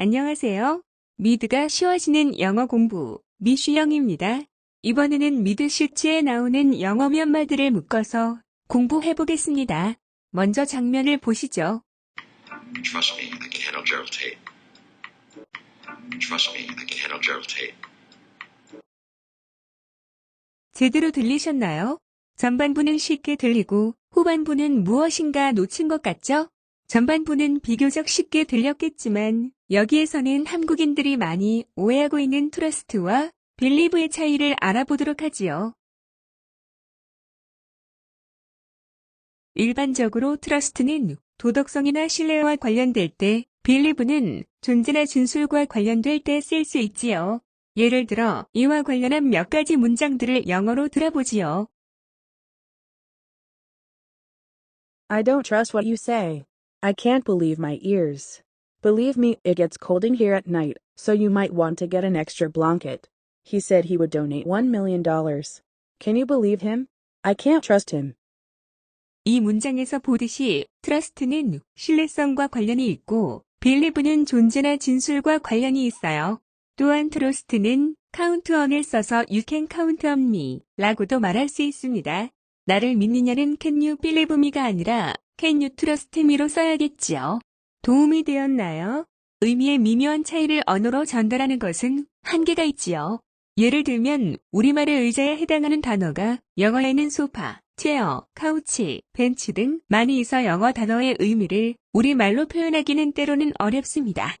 안녕하세요. 미드가 쉬워지는 영어 공부, 미쉬영입니다. 이번에는 미드 슈츠에 나오는 영어 몇마디를 묶어서 공부해 보겠습니다. 먼저 장면을 보시죠. Trust me, I can handle Gerald Tate. Trust me, I can handle Gerald Tate. 제대로 들리셨나요? 전반부는 쉽게 들리고 후반부는 무엇인가 놓친 것 같죠? 전반부는 비교적 쉽게 들렸겠지만 여기에서는 한국인들이 많이 오해하고 있는 트러스트와 빌리브의 차이를 알아보도록 하지요. 일반적으로 트러스트는 도덕성이나 신뢰와 관련될 때, 빌리브는 존재나 진술과 관련될 때 쓸 수 있지요. 예를 들어 이와 관련한 몇 가지 문장들을 영어로 들어보지요. I don't trust what you say. I can't believe my ears. Believe me, it gets cold in here at night, so you might want to get an extra blanket. He said he would donate $1 million. Can you believe him? I can't trust him. 이 문장에서 보듯이 트러스트는 신뢰성과 관련이 있고 빌리브는 존재나 진술과 관련이 있어요. 또한 트러스트는 count on을 써서 you can count on me 라고도 말할 수 있습니다. 나를 믿느냐는 can you believe me가 아니라 can you trust me로 써야겠지요. 도움이 되었나요? 의미의 미묘한 차이를 언어로 전달하는 것은 한계가 있지요. 예를 들면 우리말의 의자에 해당하는 단어가 영어에는 소파, 체어, 카우치, 벤치 등 많이 있어 영어 단어의 의미를 우리말로 표현하기는 때로는 어렵습니다.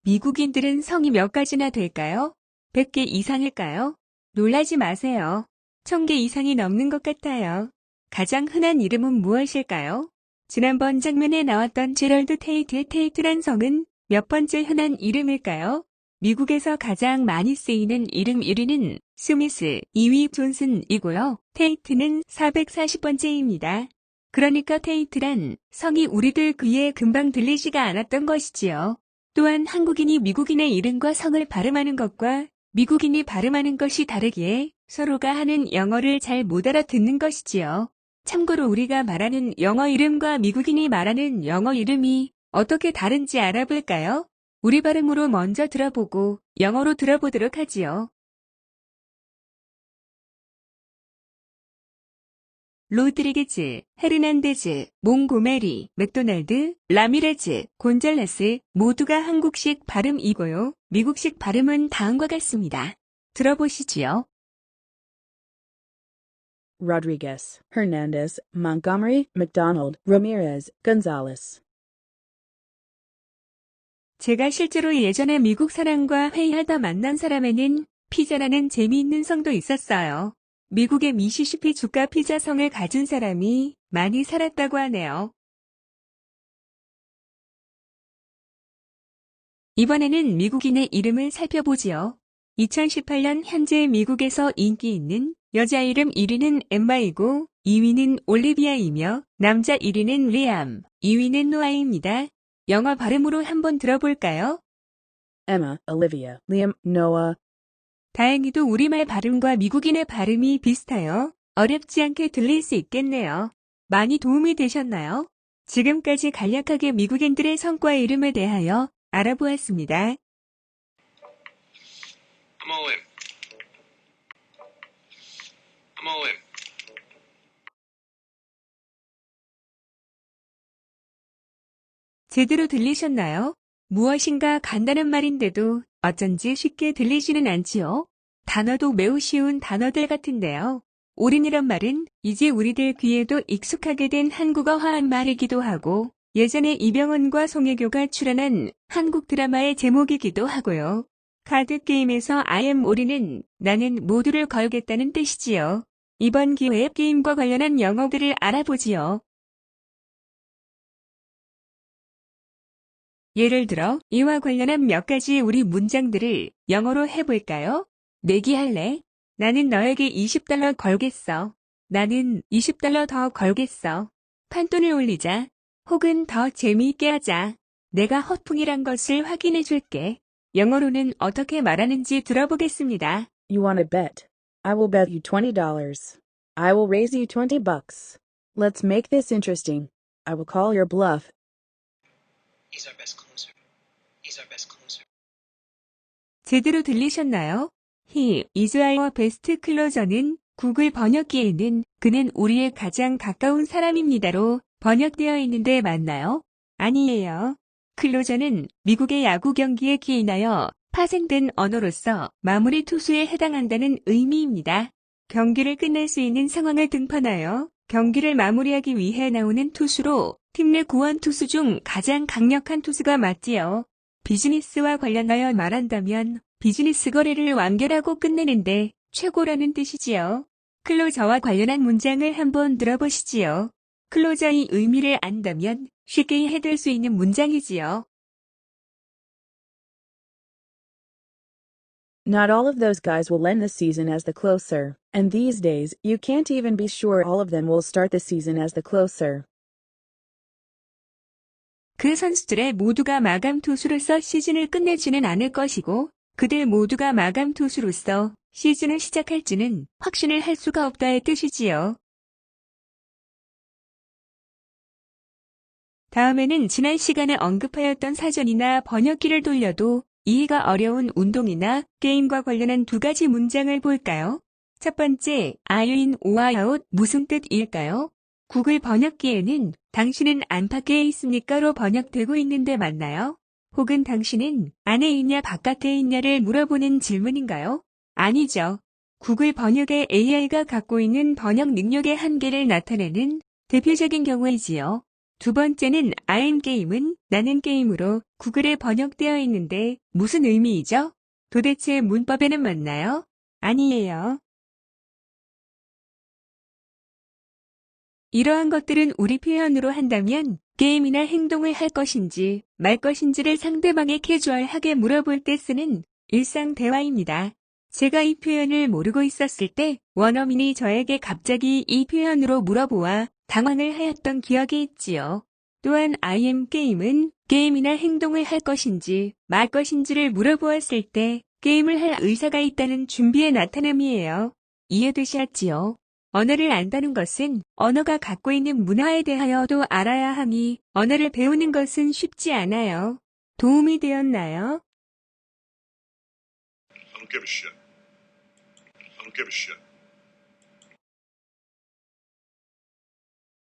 미국인들은 성이 몇 가지나 될까요? 100개 이상일까요? 놀라지 마세요. 1000개 이상이 넘는 것 같아요. 가장 흔한 이름은 무엇일까요? 지난번 장면에 나왔던 제럴드 테이트의 테이트란 성은 몇 번째 흔한 이름일까요? 미국에서 가장 많이 쓰이는 이름 1위는 스미스, 2위 존슨이고요. 테이트는 440번째입니다. 그러니까 테이트란 성이 우리들 귀에 금방 들리지가 않았던 것이지요. 또한 한국인이 미국인의 이름과 성을 발음하는 것과 미국인이 발음하는 것이 다르기에 서로가 하는 영어를 잘 못 알아듣는 것이지요. 참고로 우리가 말하는 영어 이름과 미국인이 말하는 영어 이름이 어떻게 다른지 알아볼까요? 우리 발음으로 먼저 들어보고 영어로 들어보도록 하지요. 로드리게즈, 헤르난데즈, 몽고메리, 맥도날드, 라미레즈, 곤잘레스 모두가 한국식 발음이고요. 미국식 발음은 다음과 같습니다. 들어보시지요. Rodriguez, Hernandez, Montgomery, McDonald, Ramirez, Gonzalez. 제가 실제로 예전에 미국 사람과 회의하다 만난 사람에는 피자라는 재미있는 성도 있었어요. 미국의 미시시피 주가 피자 성을 가진 사람이 많이 살았다고 하네요. 이번에는 미국인의 이름을 살펴보지요. 2018년 현재 미국에서 인기 있는 여자 이름 1위는 엠마이고 2위는 올리비아이며 남자 1위는 리암, 2위는 노아입니다. 영어 발음으로 한번 들어볼까요? Emma, Olivia, Liam, Noah. 다행히도 우리말 발음과 미국인의 발음이 비슷하여 어렵지 않게 들릴 수 있겠네요. 많이 도움이 되셨나요? 지금까지 간략하게 미국인들의 성과 이름에 대하여 알아보았습니다. I'm all in. I'm all in. 제대로 들리셨나요? 무엇인가 간단한 말인데도 어쩐지 쉽게 들리지는 않지요? 단어도 매우 쉬운 단어들 같은데요. 올인이란 말은 이제 우리들 귀에도 익숙하게 된 한국어화한 말이기도 하고 예전에 이병헌과 송혜교가 출연한 한국 드라마의 제목이기도 하고요. 카드게임에서 I am 올인은 나는 모두를 걸겠다는 뜻이지요. 이번 기회에 게임과 관련한 영어들을 알아보지요. 예를 들어 이와 관련한 몇 가지 우리 문장들을 영어로 해볼까요? 내기할래? 나는 너에게 $20 걸겠어. 나는 $20 더 걸겠어. 판돈을 올리자. 혹은 더 재미있게 하자. 내가 허풍이란 것을 확인해 줄게. 영어로는 어떻게 말하는지 들어보겠습니다. You want to bet? I will bet you $20. I will raise you $20. Let's make this interesting. I will call your bluff. He's our best closer. He's our best closer. 제대로 들리셨나요? He is our best closer는 구글 번역기에는 그는 우리의 가장 가까운 사람입니다로 번역되어 있는데 맞나요? 아니에요. 클로저는 미국의 야구 경기에 기인하여 파생된 언어로서 마무리 투수에 해당한다는 의미입니다. 경기를 끝낼 수 있는 상황을 등판하여 경기를 마무리하기 위해 나오는 투수로 팀 내 구원 투수 중 가장 강력한 투수가 맞지요. 비즈니스와 관련하여 말한다면 비즈니스 거래를 완결하고 끝내는데 최고라는 뜻이지요. 클로저와 관련한 문장을 한번 들어보시지요. 클로저의 의미를 안다면 쉽게 이해될 수 있는 문장이지요. Not all of those guys will end the season as the closer, and these days, you can't even be sure all of them will start the season as the closer. 그 선수들의 모두가 마감 투수로서 시즌을 끝내지는 않을 것이고 그들 모두가 마감 투수로서 시즌을 시작할지는 확신을 할 수가 없다의 뜻이지요. 다음에는 지난 시간에 언급하였던 사전이나 번역기를 돌려도 이해가 어려운 운동이나 게임과 관련한 두 가지 문장을 볼까요? 첫 번째, are you in or out 무슨 뜻일까요? 구글 번역기에는 당신은 안팎에 있습니까로 번역되고 있는데 맞나요? 혹은 당신은 안에 있냐 바깥에 있냐를 물어보는 질문인가요? 아니죠. 구글 번역의 AI가 갖고 있는 번역 능력의 한계를 나타내는 대표적인 경우이지요. 두 번째는 I'm game은 나는 게임으로 구글에 번역되어 있는데 무슨 의미이죠? 도대체 문법에는 맞나요? 아니에요. 이러한 것들은 우리 표현으로 한다면 게임이나 행동을 할 것인지 말 것인지를 상대방에 캐주얼하게 물어볼 때 쓰는 일상 대화입니다. 제가 이 표현을 모르고 있었을 때 원어민이 저에게 갑자기 이 표현으로 물어보아 당황을 하였던 기억이 있지요. 또한 I am game은 게임이나 행동을 할 것인지 말 것인지를 물어보았을 때 게임을 할 의사가 있다는 준비의 나타남이에요. 이해되셨지요? 언어를 안다는 것은 언어가 갖고 있는 문화에 대하여도 알아야 하니 언어를 배우는 것은 쉽지 않아요. 도움이 되었나요? I don't give a shit. I don't give a shit.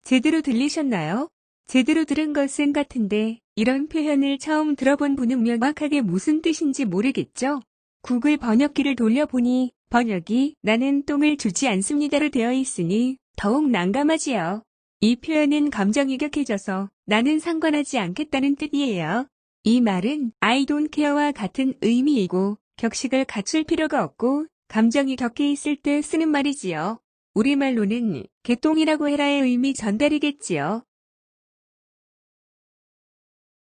제대로 들리셨나요? 제대로 들은 것은 같은데 이런 표현을 처음 들어본 분은 명확하게 무슨 뜻인지 모르겠죠? 구글 번역기를 돌려보니 번역이 나는 똥을 주지 않습니다로 되어 있으니 더욱 난감하지요. 이 표현은 감정이 격해져서 나는 상관하지 않겠다는 뜻이에요. 이 말은 I don't care와 같은 의미이고 격식을 갖출 필요가 없고 감정이 격해 있을 때 쓰는 말이지요. 우리말로는 개똥이라고 해라의 의미 전달이겠지요.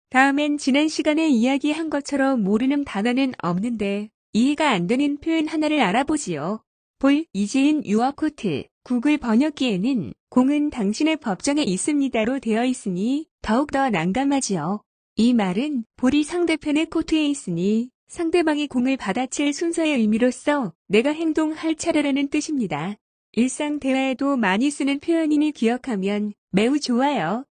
다음엔 지난 시간에 이야기한 것처럼 모르는 단어는 없는데 이해가 안 되는 표현 하나를 알아보지요. 볼 이지인 유어 코트 구글 번역기에는 공은 당신의 법정에 있습니다로 되어 있으니 더욱더 난감하지요. 이 말은 볼이 상대편의 코트에 있으니 상대방이 공을 받아칠 순서의 의미로서 내가 행동할 차례라는 뜻입니다. 일상 대화에도 많이 쓰는 표현이니 기억하면 매우 좋아요.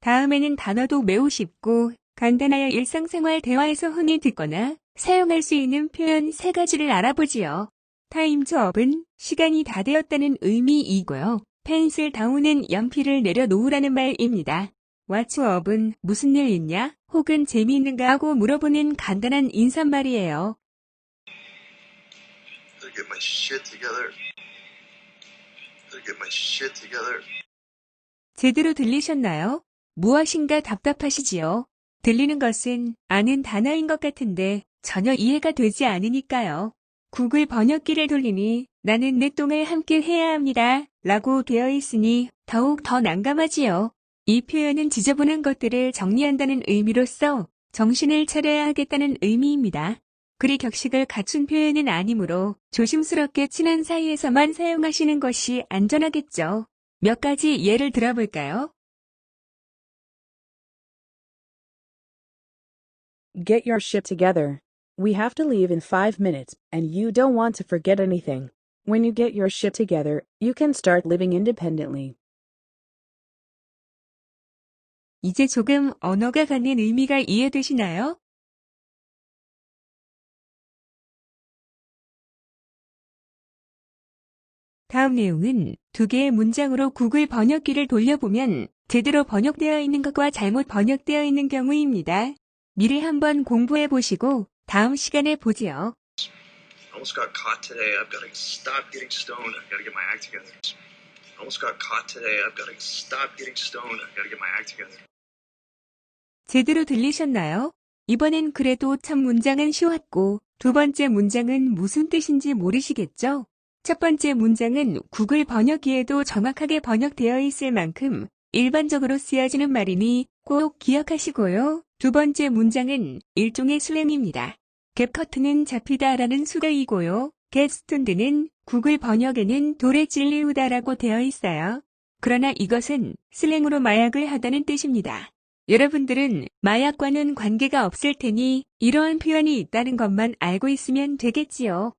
다음에는 단어도 매우 쉽고 간단하여 일상생활 대화에서 흔히 듣거나 사용할 수 있는 표현 3가지를 알아보지요. 타임즈 업은 시간이 다 되었다는 의미이고요. 펜슬 다운은 연필을 내려놓으라는 말입니다. 왓츠 업은 무슨 일 있냐? 혹은 재미있는가 하고 물어보는 간단한 인사말이에요. Better get my shit together. Better get my shit together. 제대로 들리셨나요? 무엇인가 답답하시지요? 들리는 것은 아는 단어인 것 같은데 전혀 이해가 되지 않으니까요. 구글 번역기를 돌리니 나는 내 똥을 함께 해야 합니다. 라고 되어 있으니 더욱 더 난감하지요. 이 표현은 지저분한 것들을 정리한다는 의미로서 정신을 차려야 하겠다는 의미입니다. 그리 격식을 갖춘 표현은 아니므로 조심스럽게 친한 사이에서만 사용하시는 것이 안전하겠죠. 몇 가지 예를 들어볼까요? Get your shit together. We have to leave in 5 minutes, and you don't want to forget anything. When you get your shit together, you can start living independently. 이제 조금 언어가 갖는 의미가 이해되시나요? 다음 내용은 두 개의 문장으로 구글 번역기를 돌려보면 제대로 번역되어 있는 것과 잘못 번역되어 있는 경우입니다. 미리 한번 공부해 보시고 다음 시간에 보지요. Almost got caught today. I've got to stop getting stoned. I've got to get my act together. Almost got caught today. I've got to stop getting stoned. I've got to get my act together. 제대로 들리셨나요? 이번엔 그래도 첫 문장은 쉬웠고 두 번째 문장은 무슨 뜻인지 모르시겠죠? 첫 번째 문장은 구글 번역기에도 정확하게 번역되어 있을 만큼 일반적으로 쓰여지는 말이니 꼭 기억하시고요. 두 번째 문장은 일종의 슬랭입니다. 갭커트는 잡히다라는 수어이고요. 겟스톤드는 구글 번역에는 돌에 찔리우다라고 되어 있어요. 그러나 이것은 슬랭으로 마약을 하다는 뜻입니다. 여러분들은 마약과는 관계가 없을 테니 이러한 표현이 있다는 것만 알고 있으면 되겠지요.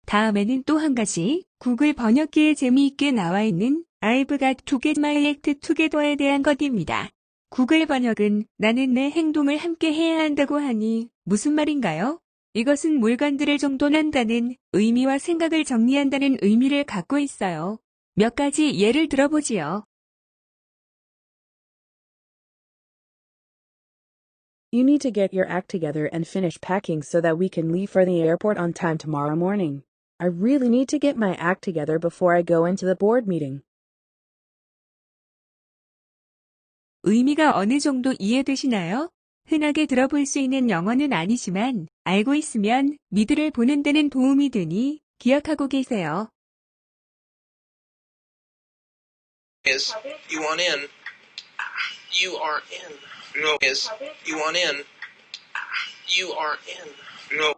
다음에는 또 한 가지 구글 번역기에 재미있게 나와 있는 I've got to get my act together에 대한 것입니다. 구글 번역은 나는 내 행동을 함께 해야 한다고 하니 무슨 말인가요? 이것은 물건들을 정돈한다는 의미와 생각을 정리한다는 의미를 갖고 있어요. 몇 가지 예를 들어보지요. You need to get your act together and finish packing so that we can leave for the airport on time tomorrow morning. I really need to get my act together before I go into the board meeting. 의미가 어느 정도 이해되시나요? 흔하게 들어볼 수 있는 영어는 아니지만 알고 있으면 미드를 보는 데는 도움이 되니 기억하고 계세요. Is you want in? You are in. No. Is you want in? You are in. No.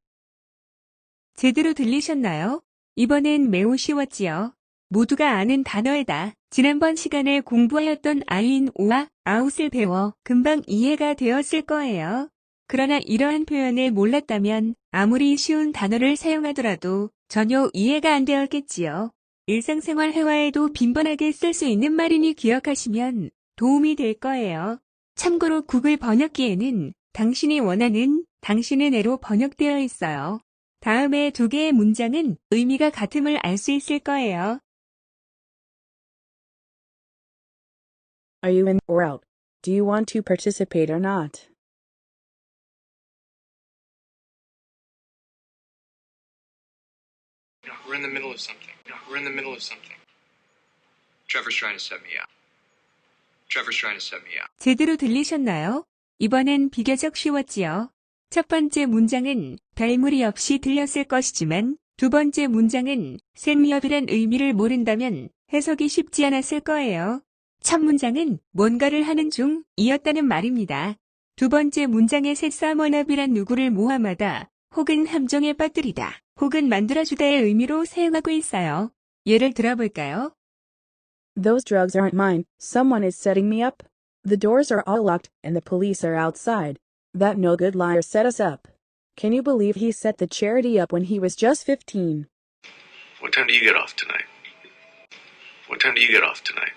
제대로 들리셨나요? 이번엔 매우 쉬웠지요. 모두가 아는 단어이다. 지난번 시간에 공부하였던 in와 out을 배워 금방 이해가 되었을 거예요. 그러나 이러한 표현을 몰랐다면 아무리 쉬운 단어를 사용하더라도 전혀 이해가 안 되었겠지요. 일상생활 회화에도 빈번하게 쓸 수 있는 말이니 기억하시면 도움이 될 거예요. 참고로 구글 번역기에는 당신이 원하는 당신의 애로 번역되어 있어요. 다음에 두 개의 문장은 의미가 같음을 알 수 있을 거예요. Are you in or out? Do you want to participate or not? No, we're in the middle of something. No, we're in the middle of something. Trevor's trying to set me up. Trevor's trying to set me up. 제대로 들리셨나요? 이번엔 비교적 쉬웠지요. 첫 번째 문장은 별 무리 없이 들렸을 것이지만 두 번째 문장은 셋미업이란 의미를 모른다면 해석이 쉽지 않았을 거예요. 첫 문장은 뭔가를 하는 중이었다는 말입니다. 두 번째 문장의 셋사머업이란 누구를 모함하다 혹은 함정에 빠뜨리다 혹은 만들어주다의 의미로 사용하고 있어요. 예를 들어볼까요? Those drugs aren't mine. Someone is setting me up. The doors are all locked and the police are outside. That no good liar set us up. Can you believe he set the charity up when he was just 15? What time do you get off tonight? What time do you get off tonight?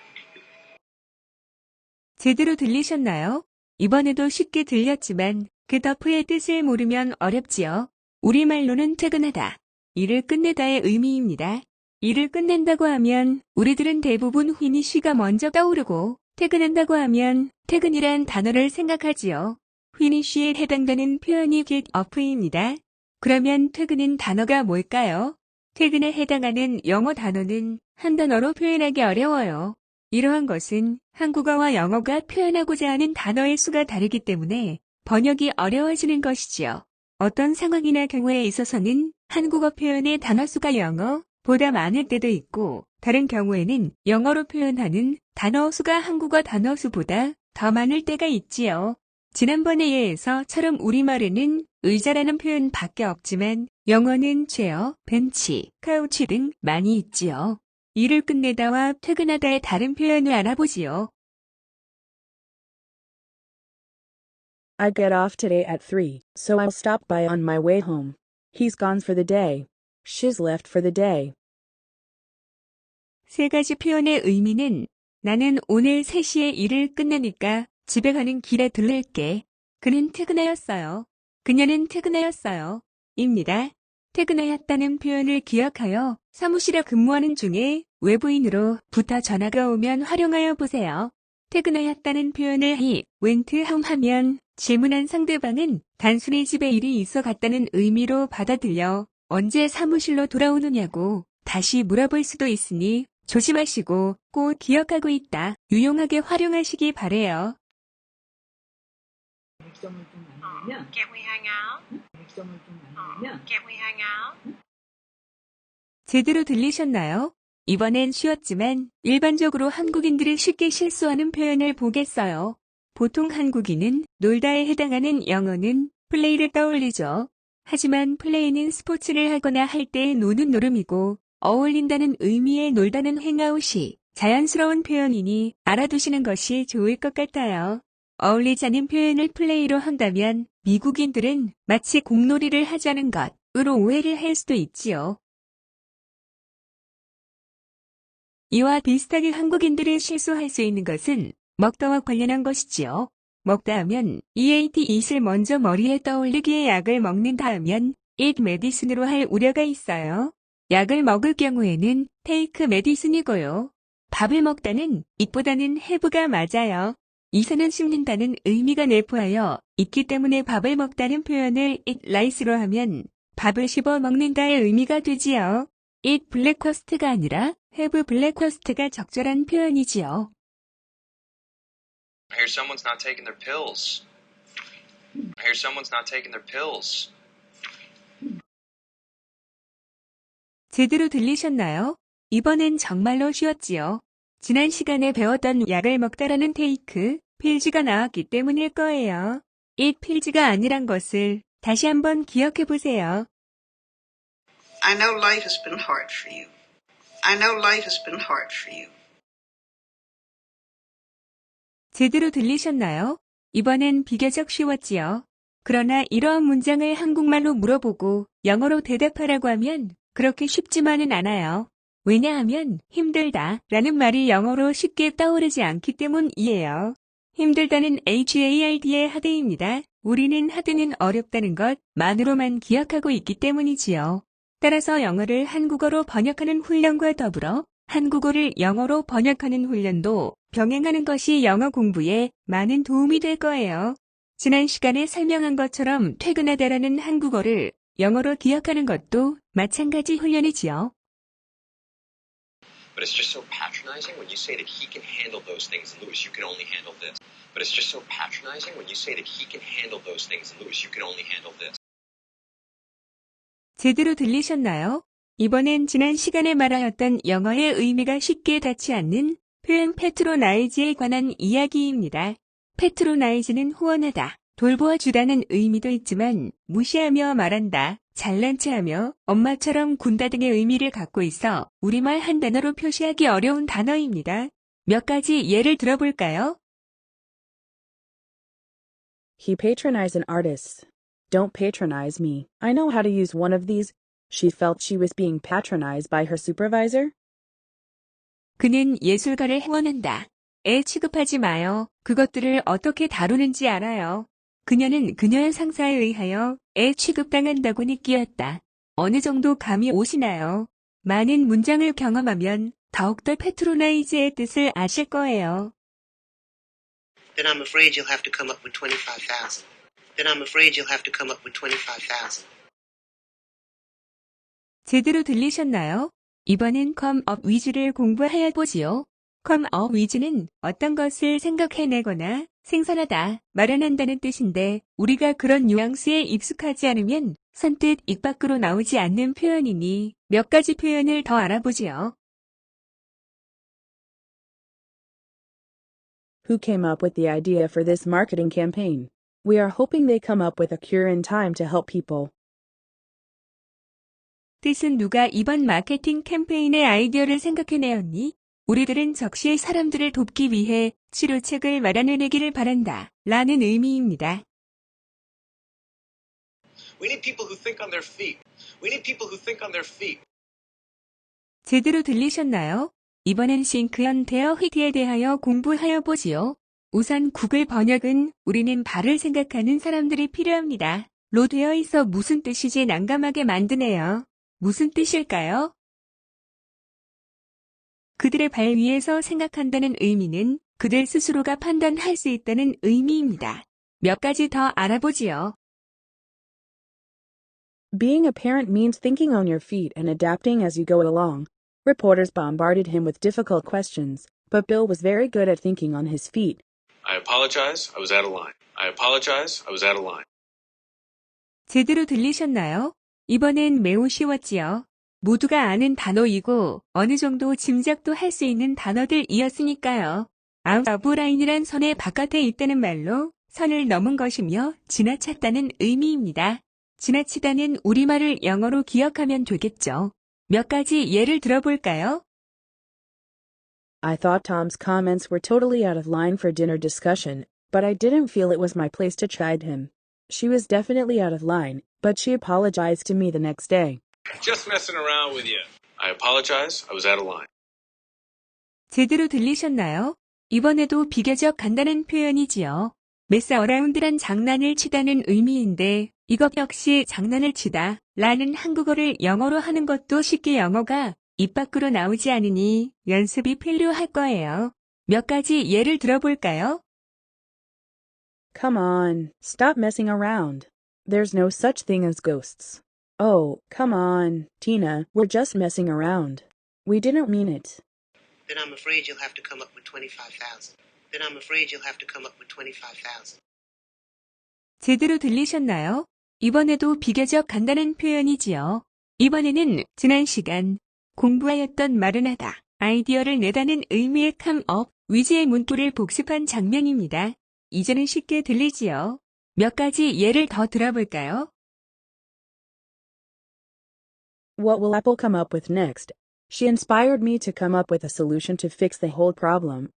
제대로 들리셨나요? 이번에도 쉽게 들렸지만 그 덮의 뜻을 모르면 어렵지요. 우리말로는 퇴근하다, 일을 끝내다의 의미입니다. 일을 끝낸다고 하면 우리들은 대부분 휘니쉬가 먼저 떠오르고 퇴근한다고 하면 퇴근이란 단어를 생각하지요. 휘니쉬에 해당되는 표현이 get up입니다. 그러면 퇴근은 단어가 뭘까요? 퇴근에 해당하는 영어 단어는 한 단어로 표현하기 어려워요. 이러한 것은 한국어와 영어가 표현하고자 하는 단어의 수가 다르기 때문에 번역이 어려워지는 것이지요. 어떤 상황이나 경우에 있어서는 한국어 표현의 단어 수가 영어보다 많을 때도 있고 다른 경우에는 영어로 표현하는 단어 수가 한국어 단어 수보다 더 많을 때가 있지요. 지난번의 예에서처럼 우리말에는 의자라는 표현밖에 없지만 영어는 체어, 벤치, 카우치 등 많이 있지요. 일을 끝내다와 퇴근하다의 다른 표현을 알아보지요. I get off today at 3, so I'll stop by on my way home. He's gone for the day. She's left for the day. 세 가지 표현의 의미는 나는 오늘 3시에 일을 끝내니까 집에 가는 길에 들를게. 그는 퇴근하였어요. 그녀는 퇴근하였어요. 입니다. 퇴근하였다는 표현을 기억하여 사무실에 근무하는 중에 외부인으로부터 전화가 오면 활용하여 보세요. 퇴근하였다는 표현을 he went home 하면 질문한 상대방은 단순히 집에 일이 있어 갔다는 의미로 받아들여 언제 사무실로 돌아오느냐고 다시 물어볼 수도 있으니 조심하시고 꼭 기억하고 있다. 유용하게 활용하시기 바래요. 액션을 좀 만들면 Can't we hang out? 액션을 좀 만들면 Can't we hang out? 제대로 들리셨나요? 이번엔 쉬웠지만 일반적으로 한국인들이 쉽게 실수하는 표현을 보겠어요. 보통 한국인은 놀다에 해당하는 영어는 플레이를 떠올리죠. 하지만 플레이는 스포츠를 하거나 할 때의 노는 노름이고 어울린다는 의미의 놀다는 행아웃이 자연스러운 표현이니 알아두시는 것이 좋을 것 같아요. 어울리지 않은 표현을 플레이로 한다면 미국인들은 마치 공놀이를 하자는 것으로 오해를 할 수도 있지요. 이와 비슷하게 한국인들이 실수할 수 있는 것은 먹다와 관련한 것이지요. 먹다 하면 eat을 먼저 머리에 떠올리기에 약을 먹는다 하면 eat medicine으로 할 우려가 있어요. 약을 먹을 경우에는 take medicine이고요. 밥을 먹다는 eat보다는 have가 맞아요. 이사는 씹는다는 의미가 내포하여 있기 때문에 밥을 먹다는 표현을 eat rice로 하면 밥을 씹어 먹는다의 의미가 되지요. eat breakfast가 아니라 have breakfast가 적절한 표현이지요. I hear someone's not taking their pills. I hear someone's not taking their pills. 제대로 들리셨나요? 이번엔 정말로 쉬웠지요. 지난 시간에 배웠던 약을 먹다라는 take, 필즈가 나왔기 때문일 거예요. eat 필즈가 아니란 것을 다시 한번 기억해 보세요. I know life has been hard for you. I know life has been hard for you. 제대로 들리셨나요? 이번엔 비교적 쉬웠지요. 그러나 이러한 문장을 한국말로 물어보고 영어로 대답하라고 하면 그렇게 쉽지만은 않아요. 왜냐하면 힘들다 라는 말이 영어로 쉽게 떠오르지 않기 때문이에요. 힘들다는 HARD의 하드입니다. 우리는 하드는 어렵다는 것만으로만 기억하고 있기 때문이지요. 따라서 영어를 한국어로 번역하는 훈련과 더불어 한국어를 영어로 번역하는 훈련도 병행하는 것이 영어 공부에 많은 도움이 될 거예요. 지난 시간에 설명한 것처럼 퇴근하다라는 한국어를 영어로 기억하는 것도 마찬가지 훈련이지요. But it's just so patronizing when you say that he can handle those things and Louis, you can only handle this. But it's just so patronizing when you say that he can handle those things and Louis, you can only handle this. 제대로 들리셨나요? 이번엔 지난 시간에 말하였던 영어의 의미가 쉽게 닿지 않는 표현 패트로나이즈에 관한 이야기입니다. 패트로나이즈는 후원하다, 돌보아주다는 의미도 있지만 무시하며 말한다, 잘난 체하며 엄마처럼 군다 등의 의미를 갖고 있어 우리말 한 단어로 표시하기 어려운 단어입니다. 몇 가지 예를 들어볼까요? He patronized an artist. Don't patronize me. I know how to use one of these. She felt she was being patronized by her supervisor. 그는 예술가를 후원한다. 애 취급하지 마요. 그것들을 어떻게 다루는지 알아요. 그녀는 그녀의 상사에 의하여 애 취급당한다고 느끼었다. 어느 정도 감이 오시나요? 많은 문장을 경험하면 더욱더 패트로나이즈의 뜻을 아실 거예요. Then I'm afraid you'll have to come up with 25,000. Then I'm afraid you'll have to come up with 25,000. 제대로 들리셨나요? 이번엔 come up with를 공부하여 보지요. come up with는 어떤 것을 생각해내거나 생산하다, 마련한다는 뜻인데 우리가 그런 뉘앙스에 익숙하지 않으면 선뜻 입 밖으로 나오지 않는 표현이니 몇 가지 표현을 더 알아보지요. Who came up with the idea for this marketing campaign? We are hoping they come up with a cure in time to help people. 뜻은 누가 이번 마케팅 캠페인의 아이디어를 생각해내었니? 우리들은 적시에 사람들을 돕기 위해 치료책을 마련해내기를 바란다 라는 의미입니다. We need people who think on their feet. We need people who think on their feet. 제대로 들리셨나요? 이번엔 싱크연 대어 휘트에 대하여 공부하여 보지요. 우선 구글 번역은 우리는 발을 생각하는 사람들이 필요합니다. 로 되어 있어 무슨 뜻이지 난감하게 만드네요. 무슨 뜻일까요? 그들의 발 위에서 생각한다는 의미는 그들 스스로가 판단할 수 있다는 의미입니다. 몇 가지 더 알아보지요. Being a parent means thinking on your feet and adapting as you go along. Reporters bombarded him with difficult questions, but Bill was very good at thinking on his feet. I apologize. I was out of line. I apologize. I was out of line. 제대로 들리셨나요? 이번엔 매우 쉬웠지요. 모두가 아는 단어이고 어느 정도 짐작도 할 수 있는 단어들이었으니까요. 아웃 오브 라인이란 선의 바깥에 있다는 말로 선을 넘은 것이며 지나쳤다는 의미입니다. 지나치다는 우리말을 영어로 기억하면 되겠죠. 몇 가지 예를 들어볼까요? I thought Tom's comments were totally out of line for dinner discussion, but I didn't feel it was my place to chide him. She was definitely out of line, but she apologized to me the next day. Just messing around with you. I apologize. I was out of line. 제대로 들리셨나요? 이번에도 비교적 간단한 표현이지요. 메스 어라운드란 장난을 치다는 의미인데 이것 역시 장난을 치다 라는 한국어를 영어로 하는 것도 쉽게 영어가 입 밖으로 나오지 않으니 연습이 필요할 거예요. 몇 가지 예를 들어볼까요? Come on, stop messing around. There's no such thing as ghosts. Oh, come on, Tina, we're just messing around. We didn't mean it. Then I'm afraid you'll have to come up with 25,000. Then I'm afraid you'll have to come up with 25,000. 제대로 들리셨나요? 이번에도 비교적 간단한 표현이지요. 이번에는 지난 시간 공부하였던 말은 하다, 아이디어를 내다는 의미의 컴업, 위즈의 문구를 복습한 장면입니다. 이제는 쉽게 들리지요. 몇 가지 예를 더 들어볼까요? What will Apple come up with next? She inspired me to come up with a solution to fix the whole problem.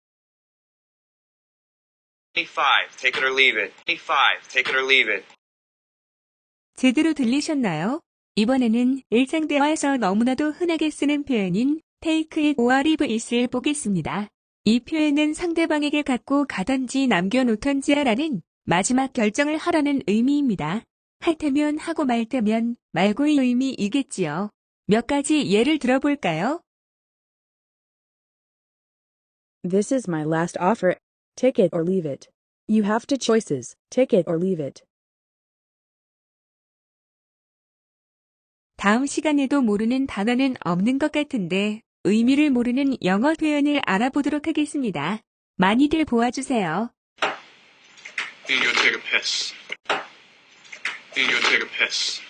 25, take it or leave it. 25, take it or leave it. 제대로 들리셨나요? 이번에는 일상 대화에서 너무나도 흔하게 쓰는 표현인 take it or leave it을 보겠습니다. 이 표현은 상대방에게 갖고 가던지 남겨놓던지 하라는 마지막 결정을 하라는 의미입니다. 할 테면 하고 말 테면 말고의 의미이겠지요. 몇 가지 예를 들어볼까요? This is my last offer. Take it or leave it. You have two choices. Take it or leave it. 다음 시간에도 모르는 단어는 없는 것 같은데 의미를 모르는 영어 표현을 알아보도록 하겠습니다. 많이들 보아주세요. You go take a piss. You go take a piss.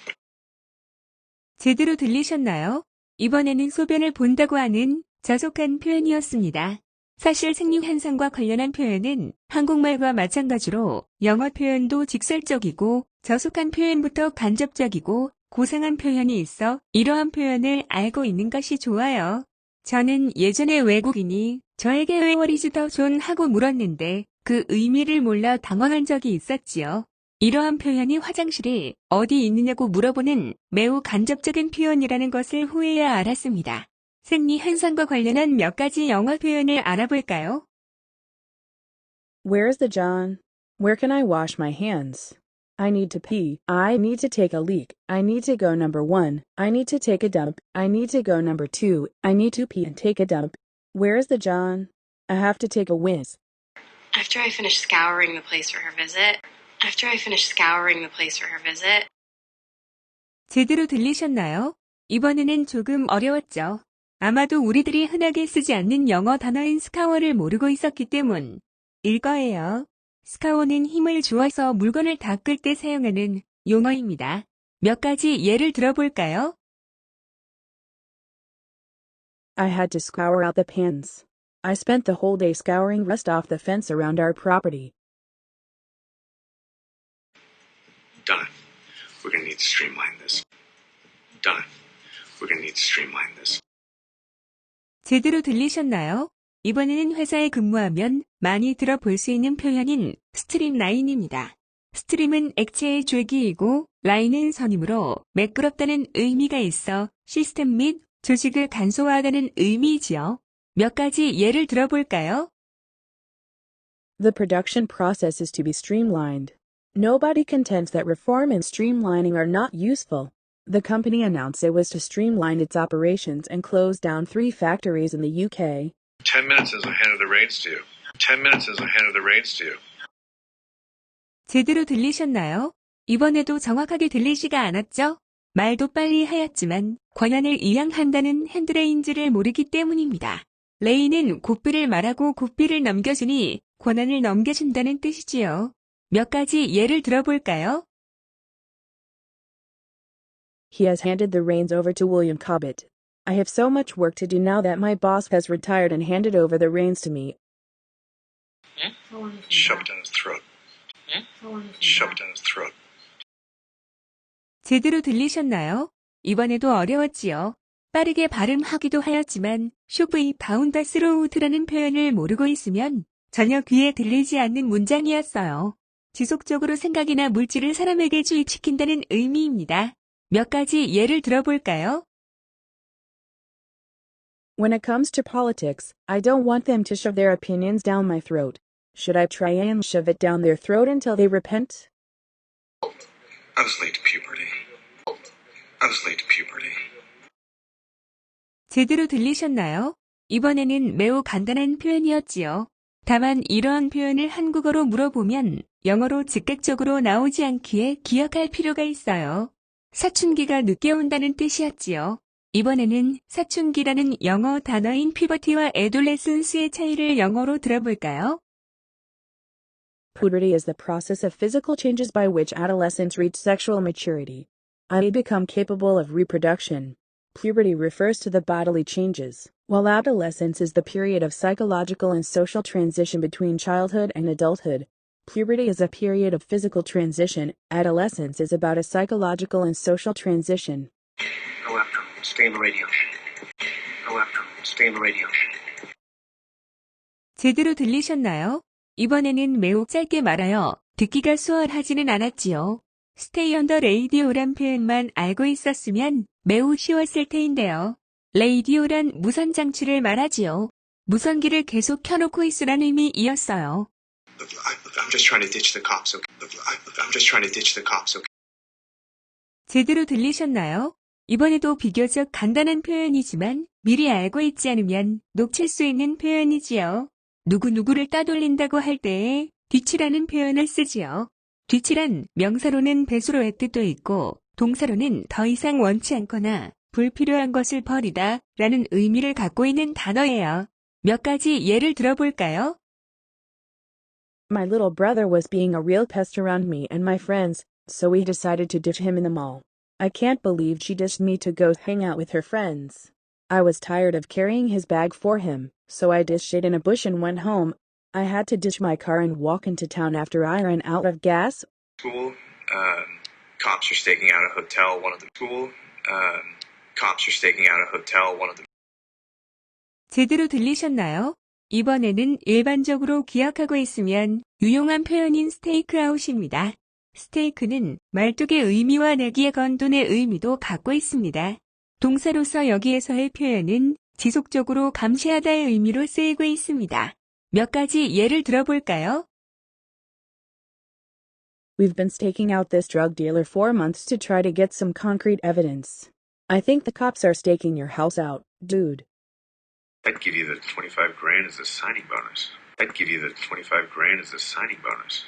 제대로 들리셨나요? 이번에는 소변을 본다고 하는 저속한 표현이었습니다. 사실 생리현상과 관련한 표현은 한국말과 마찬가지로 영어 표현도 직설적이고 저속한 표현부터 간접적이고 고상한 표현이 있어 이러한 표현을 알고 있는 것이 좋아요. 저는 예전에 외국인이 저에게 Where is the John 하고 물었는데 그 의미를 몰라 당황한 적이 있었지요. 이러한 표현이 화장실이 어디 있느냐고 물어보는 매우 간접적인 표현이라는 것을 후에야 알았습니다. 생리 현상과 관련한 몇 가지 영어 표현을 알아볼까요? Where's the John? Where can I wash my hands? I need to pee. I need to take a leak. I need to go number 1. I need to take a dump. I need to go number 2. I need to pee and take a dump. Where's the John? I have to take a whiz. After I finish scouring the place for her visit. After I finish scouring the place for her visit. 제대로 들리셨나요? 이번에는 조금 어려웠죠. 아마도 우리들이 흔하게 쓰지 않는 영어 단어인 스카워를 모르고 있었기 때문일 거예요. 스카워는 힘을 주어서 물건을 닦을 때 사용하는 용어입니다. 몇 가지 예를 들어볼까요? I had to scour out the pans. I spent the whole day scouring rust off the fence around our property. Done. We're gonna need to streamline this. Done. We're gonna need to streamline this. 제대로 들리셨나요? 이번에는 회사에 근무하면 많이 들어볼 수 있는 표현인 스트림 라인입니다. 스트림은 액체의 줄기이고 라인은 선이므로 매끄럽다는 의미가 있어 시스템 및 조직을 간소화하다는 의미이지요. 몇 가지 예를 들어볼까요? The production process is to be streamlined. Nobody contends that reform and streamlining are not useful. The company announced it was to streamline its operations and close down 3 factories in the UK. 10 minutes as I handed the reins to you. 10 minutes as I handed the reins to you. 제대로 들리셨나요? 이번에도 정확하게 들리지가 않았죠? 말도 빨리 하였지만 권한을 이양한다는 핸드레인지를 모르기 때문입니다. 레이는 고삐를 말하고 고삐를 넘겨주니 권한을 넘겨준다는 뜻이지요. 몇 가지 예를 들어볼까요? He has handed the reins over to William Cobbett. I have so much work to do now that my boss has retired and handed over the reins to me. Shove it down his throat. Shove it down his throat. 제대로 들리셨나요? 이번에도 어려웠지요. 빠르게 발음하기도 하였지만 쇼브이 바운더스로우드라는 표현을 모르고 있으면 전혀 귀에 들리지 않는 문장이었어요. 지속적으로 생각이나 물질을 사람에게 주입시킨다는 의미입니다. 몇 가지 예를 들어볼까요? When it comes to politics, I don't want them to shove their opinions down my throat. Should I try and shove it down their throat until they repent? I was late to puberty. I was late to puberty. 제대로 들리셨나요? 이번에는 매우 간단한 표현이었지요. 다만 이러한 표현을 한국어로 물어보면 영어로 즉각적으로 나오지 않기에 기억할 필요가 있어요. 사춘기가 늦게 온다는 뜻이었지요. 이번에는 사춘기라는 영어 단어인 퓨버티와 애돌레슨스의 차이를 영어로 들어볼까요? Puberty is the process of physical changes by which adolescents reach sexual maturity. I become capable of reproduction. Puberty refers to the bodily changes, while adolescence is the period of psychological and social transition between childhood and adulthood. Puberty is a period of physical transition. Adolescence is about a psychological and social transition. Go after him. Stay on the radio. Go after him. Stay on the radio. 제대로 들리셨나요? 이번에는 매우 짧게 말하여 듣기가 수월하지는 않았지요. Stay on the radio란 표현만 알고 있었으면 매우 쉬웠을 테인데요. radio란 무선 장치를 말하지요. 무선기를 계속 켜놓고 있으란 의미이었어요. Look, I'm just trying to ditch the cops, okay? Look, I'm just trying to ditch the cops, okay? 제대로 들리셨나요? 이번에도 비교적 간단한 표현이지만 미리 알고 있지 않으면 놓칠 수 있는 표현이지요. 누구누구를 따돌린다고 할 때에 뒤치라는 표현을 쓰지요. 뒤치란 명사로는 배수로의 뜻도 있고 동사로는 더 이상 원치 않거나 불필요한 것을 버리다 라는 의미를 갖고 있는 단어예요. 몇 가지 예를 들어볼까요? My little brother was being a real pest around me and my friends, so we decided to ditch him in the mall. I can't believe she ditched me to go hang out with her friends. I was tired of carrying his bag for him, so I ditched it in a bush and went home. I had to ditch my car and walk into town after I ran out of gas. School, cops are staking out a hotel, one of the school, cops are staking out a hotel, one of the. 제대로 들리셨나요? 이번에는 일반적으로 기억하고 있으면 유용한 표현인 스테이크아웃입니다. 스테이크는 말뚝의 의미와 내기에 건 돈의 의미도 갖고 있습니다. 동사로서 여기에서의 표현은 지속적으로 감시하다의 의미로 쓰이고 있습니다. 몇 가지 예를 들어볼까요? We've been staking out this drug dealer for months to try to get some concrete evidence. I think the cops are staking your house out, dude. I'd give you the 25 grand as a signing bonus. I'd give you the 25 grand as a signing bonus.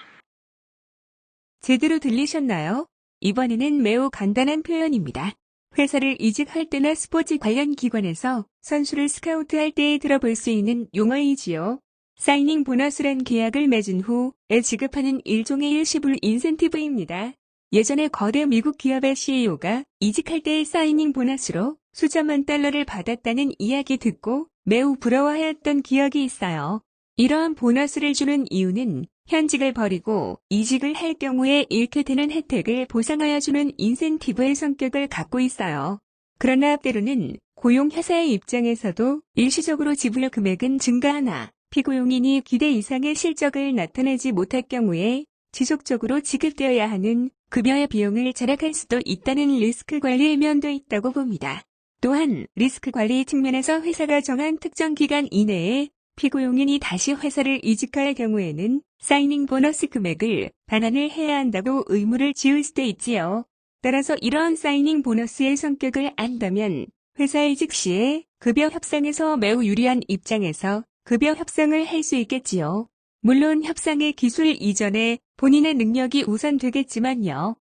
제대로 들리셨나요? 이번에는 매우 간단한 표현입니다. 회사를 이직할 때나 스포츠 관련 기관에서 선수를 스카우트할 때에 들어볼 수 있는 용어이지요. 사이닝 보너스란 계약을 맺은 후에 지급하는 일종의 일시불 인센티브입니다. 예전에 거대 미국 기업의 CEO가 이직할 때의 사이닝 보너스로 수천만 달러를 받았다는 이야기 듣고 매우 부러워하였던 기억이 있어요. 이러한 보너스를 주는 이유는 현직을 버리고 이직을 할 경우에 잃게 되는 혜택을 보상하여 주는 인센티브의 성격을 갖고 있어요. 그러나 때로는 고용회사의 입장에서도 일시적으로 지불 금액은 증가하나 피고용인이 기대 이상의 실적을 나타내지 못할 경우에 지속적으로 지급되어야 하는 급여의 비용을 절약할 수도 있다는 리스크 관리의 면도 있다고 봅니다. 또한 리스크 관리 측면에서 회사가 정한 특정 기간 이내에 피고용인이 다시 회사를 이직할 경우에는 사이닝 보너스 금액을 반환을 해야 한다고 의무를 지을 수도 있지요. 따라서 이러한 사이닝 보너스의 성격을 안다면 회사 이직 시에 급여 협상에서 매우 유리한 입장에서 급여 협상을 할 수 있겠지요. 물론 협상의 기술 이전에 본인의 능력이 우선되겠지만요.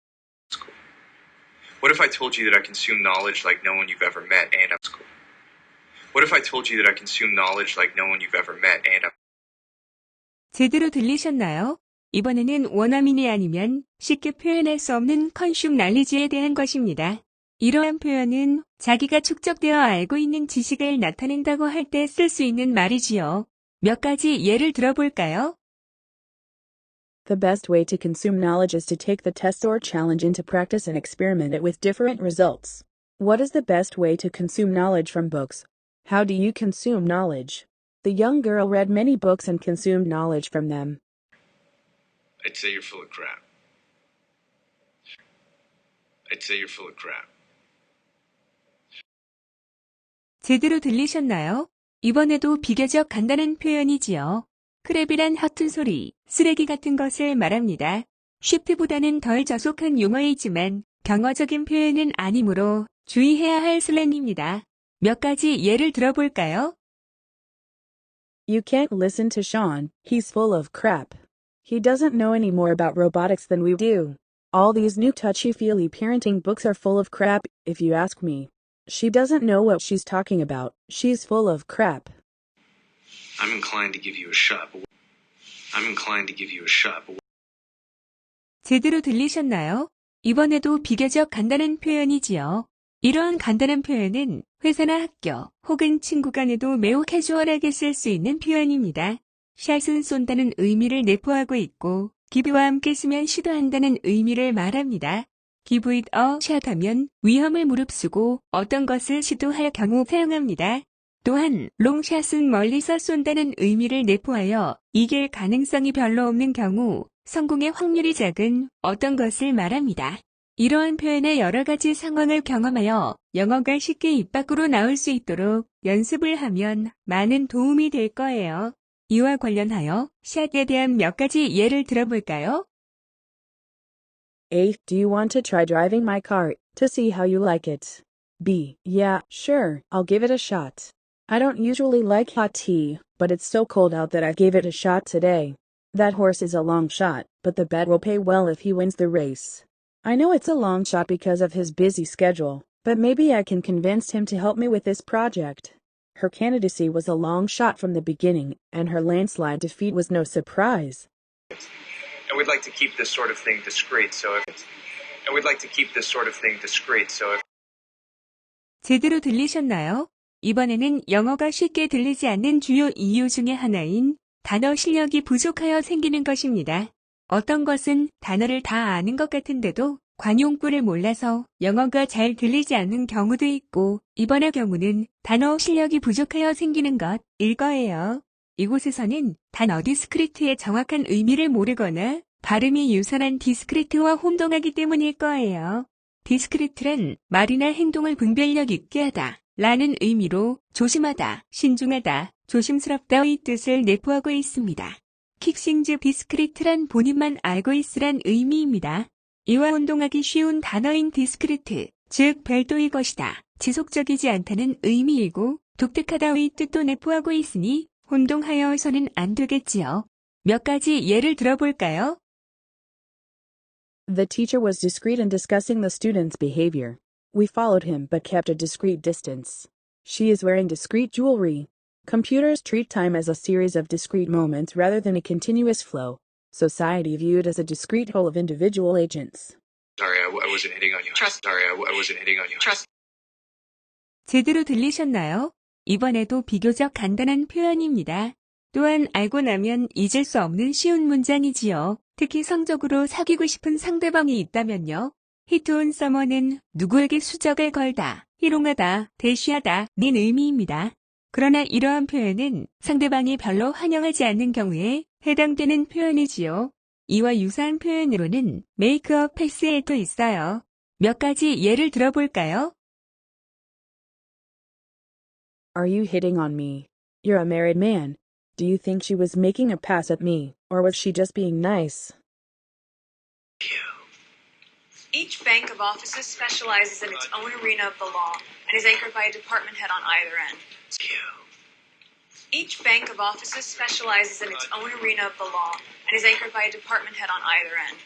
What if I told you that I consume knowledge like no one you've ever met and I'm school? What if I told you that I consume knowledge like no one you've ever met and I'm 제대로 들리셨나요? 이번에는 원어민이 아니면 쉽게 표현할 수 없는 컨슘 날리지에 대한 것입니다. 이러한 표현은 자기가 축적되어 알고 있는 지식을 나타낸다고 할 때 쓸 수 있는 말이지요. 몇 가지 예를 들어볼까요? The best way to consume knowledge is to take the test or challenge into practice and experiment it with different results. What is the best way to consume knowledge from books? How do you consume knowledge? The young girl read many books and consumed knowledge from them. I'd say you're full of crap. I'd say you're full of crap. 제대로 들리셨나요? 이번에도 비교적 간단한 표현이지요. 크랩이란 허튼 소리, 쓰레기 같은 것을 말합니다. 쉬프트보다는 덜 저속한 용어이지만 경어적인 표현은 아니므로 주의해야 할 슬랭입니다. 몇 가지 예를 들어볼까요? You can't listen to Sean, he's full of crap. He doesn't know any more about robotics than we do. All these new touchy-feely parenting books are full of crap, if you ask me. She doesn't know what she's talking about. She's full of crap. I'm inclined to give you a shot. I'm inclined to give you a shot. 제대로 들리셨나요? 이번에도 비교적 간단한 표현이지요. 이러한 간단한 표현은 회사나 학교 혹은 친구 간에도 매우 캐주얼하게 쓸 수 있는 표현입니다. 샷은 쏜다는 의미를 내포하고 있고 기브와 함께 쓰면 시도한다는 의미를 말합니다. give it a shot 하면 위험을 무릅쓰고 어떤 것을 시도할 경우 사용합니다. 또한 롱샷은 멀리서 쏜다는 의미를 내포하여 이길 가능성이 별로 없는 경우 성공의 확률이 작은 어떤 것을 말합니다. 이러한 표현의 여러 가지 상황을 경험하여 영어가 쉽게 입 밖으로 나올 수 있도록 연습을 하면 많은 도움이 될 거예요. 이와 관련하여 샷에 대한 몇 가지 예를 들어볼까요? A. Do you want to try driving my car to see how you like it? B. Yeah, sure, I'll give it a shot. I don't usually like hot tea, but it's so cold out that I gave it a shot today. That horse is a long shot, but the bet will pay well if he wins the race. I know it's a long shot because of his busy schedule, but maybe I can convince him to help me with this project. Her candidacy was a long shot from the beginning, and her landslide defeat was no surprise. And we'd like to keep this sort of thing discreet, so if 제대로 들리셨나요? 이번에는 영어가 쉽게 들리지 않는 주요 이유 중에 하나인 단어 실력이 부족하여 생기는 것입니다. 어떤 것은 단어를 다 아는 것 같은데도 관용구를 몰라서 영어가 잘 들리지 않는 경우도 있고 이번의 경우는 단어 실력이 부족하여 생기는 것일 거예요. 이곳에서는 단어 디스크리트의 정확한 의미를 모르거나 발음이 유사한 디스크리트와 혼동하기 때문일 거예요. 디스크리트란 말이나 행동을 분별력 있게 하다 라는 의미로 조심하다, 신중하다, 조심스럽다의 뜻을 내포하고 있습니다. 킥싱즈 디스크리트란 본인만 알고 있으란 의미입니다. 이와 혼동하기 쉬운 단어인 디스크리트, 즉 별도의 것이다, 지속적이지 않다는 의미이고 독특하다의 뜻도 내포하고 있으니 혼동하여서는 안 되겠지요. 몇 가지 예를 들어볼까요? The teacher was discreet in discussing the student's behavior. We followed him but kept a discreet distance. She is wearing discreet jewelry. Computers treat time as a series of discrete moments rather than a continuous flow. Society viewed as a discrete whole of individual agents. Sorry, I wasn't hitting on you. Sorry, I wasn't hitting on you. 제대로 들리셨나요? 이번에도 비교적 간단한 표현입니다. 또한 알고 나면 잊을 수 없는 쉬운 문장이지요. 특히 성적으로 사귀고 싶은 상대방이 있다면요. hit on someone은 누구에게 수적을 걸다, 희롱하다, 대쉬하다 는 의미입니다. 그러나 이러한 표현은 상대방이 별로 환영하지 않는 경우에 해당되는 표현이지요. 이와 유사한 표현으로는 make a pass에도 있어요. 몇 가지 예를 들어볼까요? Are you hitting on me? You're a married man. Do you think she was making a pass at me, or was she just being nice? Each bank of offices specializes in its own arena of the law and is anchored by a department head on either end. Each bank of offices specializes in its own arena of the law and is anchored by a department head on either end.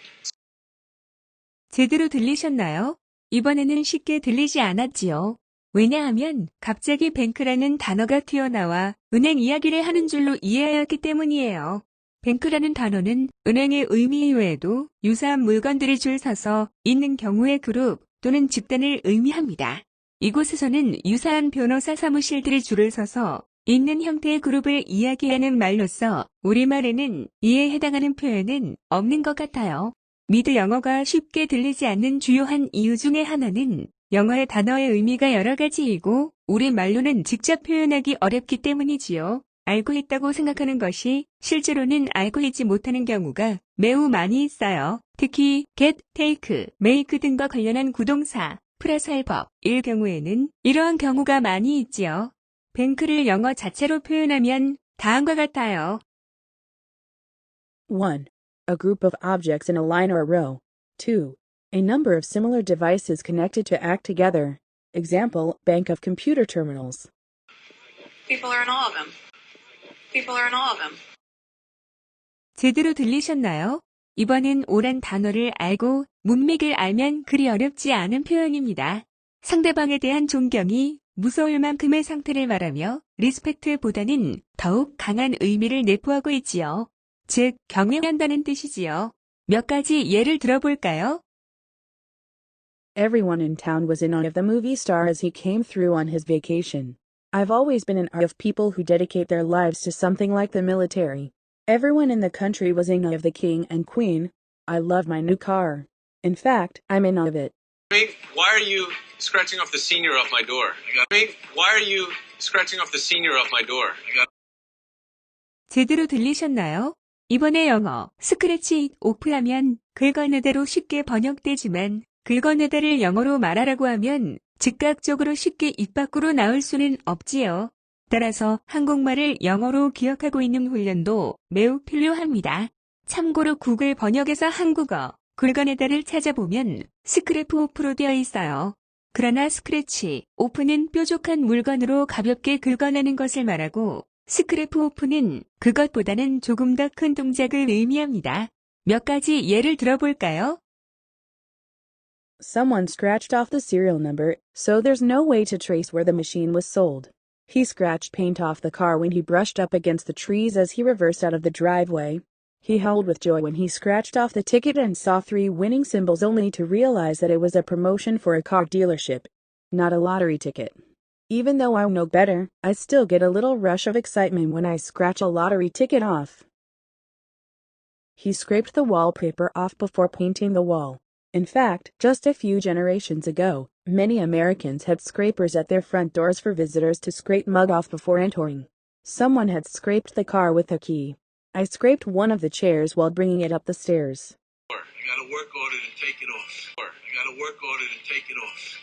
제대로 들리셨나요? 이번에는 쉽게 들리지 않았지요. 왜냐하면 갑자기 뱅크라는 단어가 튀어나와 은행 이야기를 하는 줄로 이해하였기 때문이에요. 뱅크라는 단어는 은행의 의미 외에도 유사한 물건들이 줄 서서 있는 경우의 그룹 또는 집단을 의미합니다. 이곳에서는 유사한 변호사 사무실들이 줄을 서서 있는 형태의 그룹을 이야기하는 말로서 우리말에는 이에 해당하는 표현은 없는 것 같아요. 미드 영어가 쉽게 들리지 않는 주요한 이유 중에 하나는 영어의 단어의 의미가 여러 가지이고 우리말로는 직접 표현하기 어렵기 때문이지요. 알고 있다고 생각하는 것이 실제로는 알고 있지 못하는 경우가 매우 많이 있어요. 특히 get, take, make 등과 관련한 구동사, 플러스할법일 경우에는 이러한 경우가 많이 있지요. 뱅크를 영어 자체로 표현하면 다음과 같아요. 1. A group of objects in a line or a row. 2. A number of similar devices connected to act together. Example, bank of computer terminals. People are in awe of him. People are in awe of him. 제대로 들리셨나요? 이번엔 오란 단어를 알고 문맥을 알면 그리 어렵지 않은 표현입니다. 상대방에 대한 존경이 무서울 만큼의 상태를 말하며 리스펙트보다는 더욱 강한 의미를 내포하고 있지요. 즉, 경외한다는 뜻이지요. 몇 가지 예를 들어볼까요? Everyone in town was in awe of the movie star as he came through on his vacation. I've always been in awe of people who dedicate their lives to something like the military. Everyone in the country was in awe of the king and queen. I love my new car. In fact, I'm in awe of it. Why are you scratching off the senior off my door? Why are you scratching off the senior off my door? 제대로 들리셨나요? 이번에 영어 스크래치 오프하면 긁어내다로 쉽게 번역되지만 긁어내다를 영어로 말하라고 하면 즉각적으로 쉽게 입 밖으로 나올 수는 없지요. 따라서 한국말을 영어로 기억하고 있는 훈련도 매우 필요합니다. 참고로 구글 번역에서 한국어 긁어내다를 찾아보면 스크래프 오프로 되어 있어요. 그러나 스크래치 오프는 뾰족한 물건으로 가볍게 긁어내는 것을 말하고 스크래프 오프는 그것보다는 조금 더 큰 동작을 의미합니다. 몇 가지 예를 들어볼까요? Someone scratched off the serial number, so there's no way to trace where the machine was sold. He scratched paint off the car when he brushed up against the trees as he reversed out of the driveway. He howled with joy when he scratched off the ticket and saw 3 winning symbols only to realize that it was a promotion for a car dealership, not a lottery ticket. Even though I know better, I still get a little rush of excitement when I scratch a lottery ticket off. He scraped the wallpaper off before painting the wall. In fact, just a few generations ago, many Americans had scrapers at their front doors for visitors to scrape mud off before entering. Someone had scraped the car with a key. I scraped one of the chairs while bringing it up the stairs. I got a work order to take it off. I got a work order to take it off.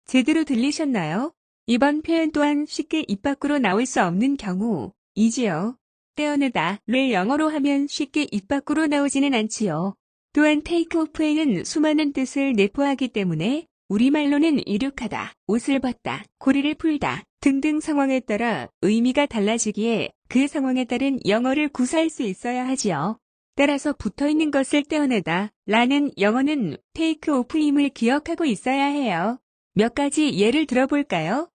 제대로 들리셨나요? 이번 표현 또한 쉽게 입 밖으로 나올 수 없는 경우이지요. 떼어내다를 영어로 하면 쉽게 입 밖으로 나오지는 않지요. 또한 테이크오프에는 수많은 뜻을 내포하기 때문에 우리말로는 이륙하다, 옷을 벗다, 고리를 풀다 등등 상황에 따라 의미가 달라지기에 그 상황에 따른 영어를 구사할 수 있어야 하지요. 따라서 붙어있는 것을 떼어내다 라는 영어는 테이크오프임을 기억하고 있어야 해요. 몇 가지 예를 들어볼까요?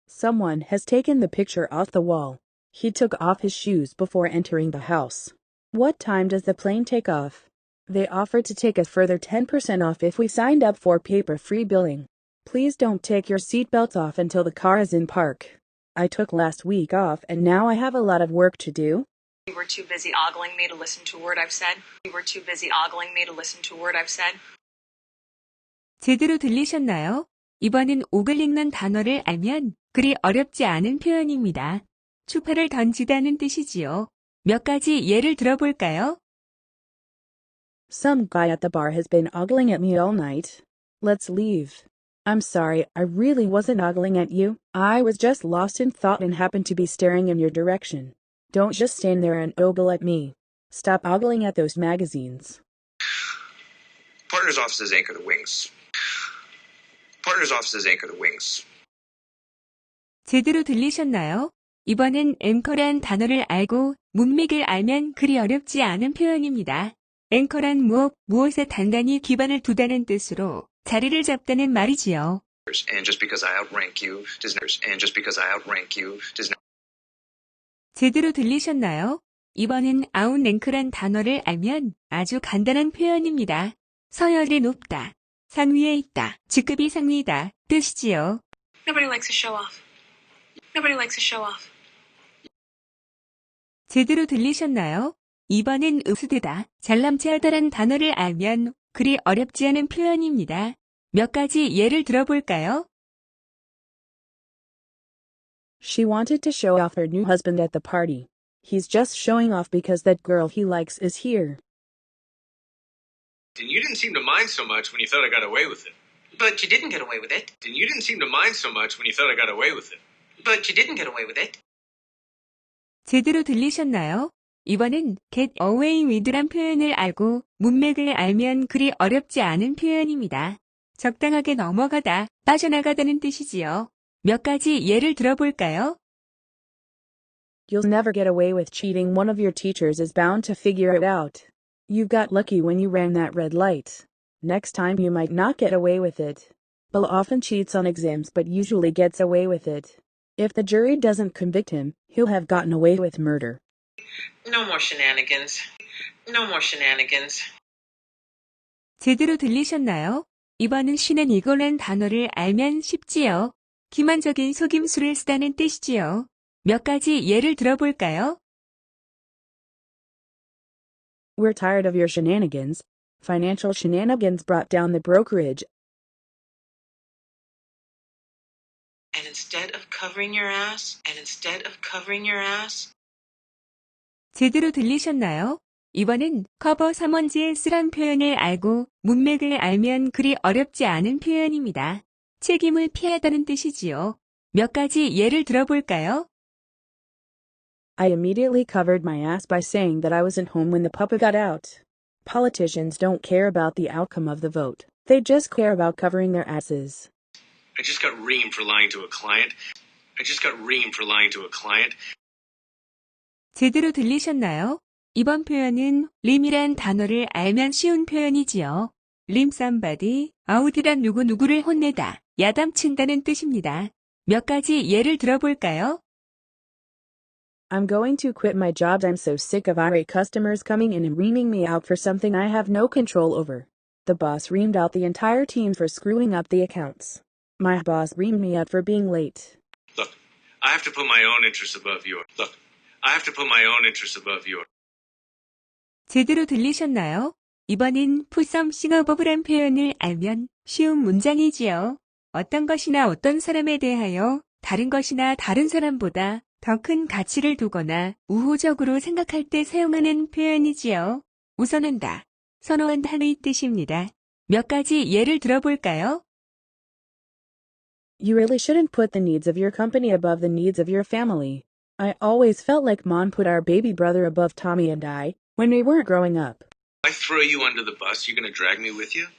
Someone has taken the picture off the wall. He took off his shoes before entering the house. What time does the plane take off? They offered to take a further 10% off if we signed up for paper-free billing. Please don't take your seatbelts off until the car is in park. I took last week off and now I have a lot of work to do. You were too busy ogling me to listen to a word I've said. You were too busy ogling me to listen to a word I've said. 제대로 들리셨나요? 이번엔 오글릭는 단어를 알면 그리 어렵지 않은 표현입니다. 추파를 던지다는 뜻이지요. 몇 가지 예를 들어볼까요? Some guy at the bar has been ogling at me all night. Let's leave. I'm sorry, I really wasn't ogling at you. I was just lost in thought and happened to be staring in your direction. Don't just stand there and ogle at me. Stop ogling at those magazines. Partner's offices anchor the wings. Partner's offices anchor the wings. 제대로 들리셨나요? 이번엔 앵커란 단어를 알고 문맥을 알면 그리 어렵지 않은 표현입니다. 앵커란 무엇에 단단히 기반을 두다는 뜻으로 자리를 잡다는 말이지요. And just because I outrank you does not. And just because I outrank you does not. 제대로 들리셨나요? 이번엔 아웃랭크란 단어를 알면 아주 간단한 표현입니다. 서열이 높다, 상위에 있다, 직급이 상위이다 뜻이지요. Nobody likes to show off. Nobody likes to show off. 제대로 들리셨나요? 이번엔 으스드다, 잘남체하다란 단어를 알면 그리 어렵지 않은 표현입니다. 몇 가지 예를 들어볼까요? She wanted to show off her new husband at the party. He's just showing off because that girl he likes is here. And you didn't seem to mind so much when you thought I got away with it. But you didn't get away with it. And you didn't seem to mind so much when you thought I got away with it. But you didn't get away with it. 제대로 들리셨나요? 이번엔 get away with란 표현을 알고 문맥을 알면 그리 어렵지 않은 표현입니다. 적당하게 넘어가다, 빠져나가다는 뜻이지요. 몇 가지 예를 들어볼까요? You'll never get away with cheating. One of your teachers is bound to figure it out. You got lucky when you ran that red light. Next time you might not get away with it. Bill often cheats on exams but usually gets away with it. If the jury doesn't convict him, he'll have gotten away with murder. No more shenanigans. No more shenanigans. 제대로 들리셨나요? 이번은 쉬는 이거란 단어를 알면 쉽지요. 기만적인 속임수를 쓰다는 뜻이지요. 몇 가지 예를 들어볼까요? We're tired of your shenanigans. Financial shenanigans brought down the brokerage. And instead of covering your ass, 제대로 들리셨나요? 이번엔 커버 3원지에 쓰란 표현을 알고 문맥을 알면 그리 어렵지 않은 표현입니다. 책임을 피하다는 뜻이지요. 몇 가지 예를 들어볼까요? I immediately covered my ass by saying that I wasn't home when the puppet got out. Politicians don't care about the outcome of the vote. They just care about covering their asses. I just got reamed for lying to a client. 제대로 들리셨나요? 이번 표현은 림이란 단어를 알면 쉬운 표현이지요. 림 somebody, 아웃이란 누구누구를 혼내다, 야담친다는 뜻입니다. 몇 가지 예를 들어볼까요? I'm going to quit my job. I'm so sick of irate customers coming in and reaming me out for something I have no control over. The boss reamed out the entire team for screwing up the accounts. My boss reamed me out for being late. Look, I have to put my own interests above yours. 제대로 들리셨나요? 이번엔 put something above란 표현을 알면 쉬운 문장이지요. 어떤 것이나 어떤 사람에 대하여 다른 것이나 다른 사람보다 더 큰 가치를 두거나 우호적으로 생각할 때 사용하는 표현이지요. 우선한다, 선호한다의 뜻입니다. 몇 가지 예를 들어볼까요? You really shouldn't put the needs of your company above the needs of your family. I always felt like Mom put our baby brother above Tommy and I when we weren't growing up. I throw you under the bus, you're gonna drag me with you?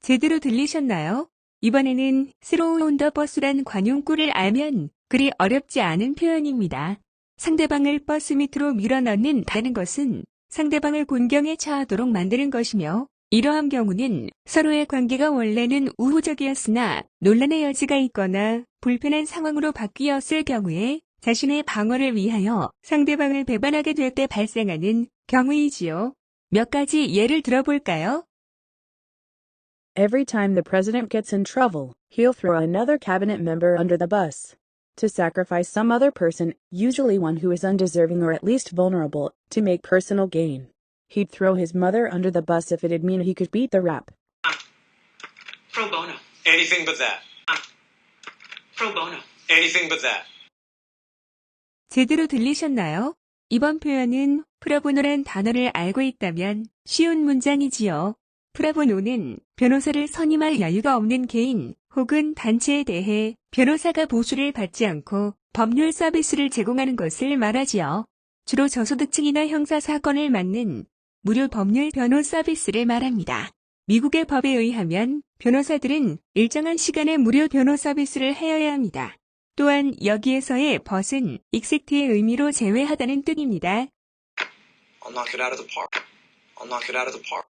제대로 들리셨나요? 이번에는 throw on the bus란 관용구를 알면 그리 어렵지 않은 표현입니다. 상대방을 버스 밑으로 밀어넣는 다는 것은 상대방을 곤경에 처하도록 만드는 것이며 이러한 경우는 서로의 관계가 원래는 우호적이었으나 논란의 여지가 있거나 불편한 상황으로 바뀌었을 경우에 자신의 방어를 위하여 상대방을 배반하게 될 때 발생하는 경우이지요. 몇 가지 예를 들어볼까요? Every time the president gets in trouble, he'll throw another cabinet member under the bus. To sacrifice some other person, usually one who is undeserving or at least vulnerable, to make personal gain. He'd throw his mother under the bus if it'd mean he could beat the rap. Pro bono. Anything but that. Pro bono. Anything but that. 제대로 들리셨나요? 이번 표현은 프로보노란 단어를 알고 있다면 쉬운 문장이지요. 프라보노는 변호사를 선임할 여유가 없는 개인 혹은 단체에 대해 변호사가 보수를 받지 않고 법률 서비스를 제공하는 것을 말하지요. 주로 저소득층이나 형사 사건을 맡는 무료 법률 변호 서비스를 말합니다. 미국의 법에 의하면 변호사들은 일정한 시간에 무료 변호 서비스를 하여야 합니다. 또한 여기에서의 but은 except의 의미로 제외하다는 뜻입니다. I'll knock it out of the park. I'll knock it out of the park.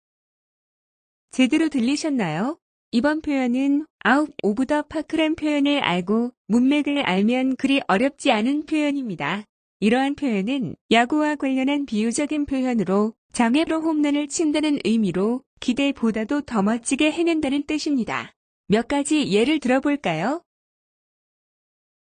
제대로 들리셨나요? 이번 표현은 out of the park란 표현을 알고 문맥을 알면 그리 어렵지 않은 표현입니다. 이러한 표현은 야구와 관련한 비유적인 표현으로 장애로 홈런을 친다는 의미로 기대보다도 더 멋지게 해낸다는 뜻입니다. 몇 가지 예를 들어볼까요?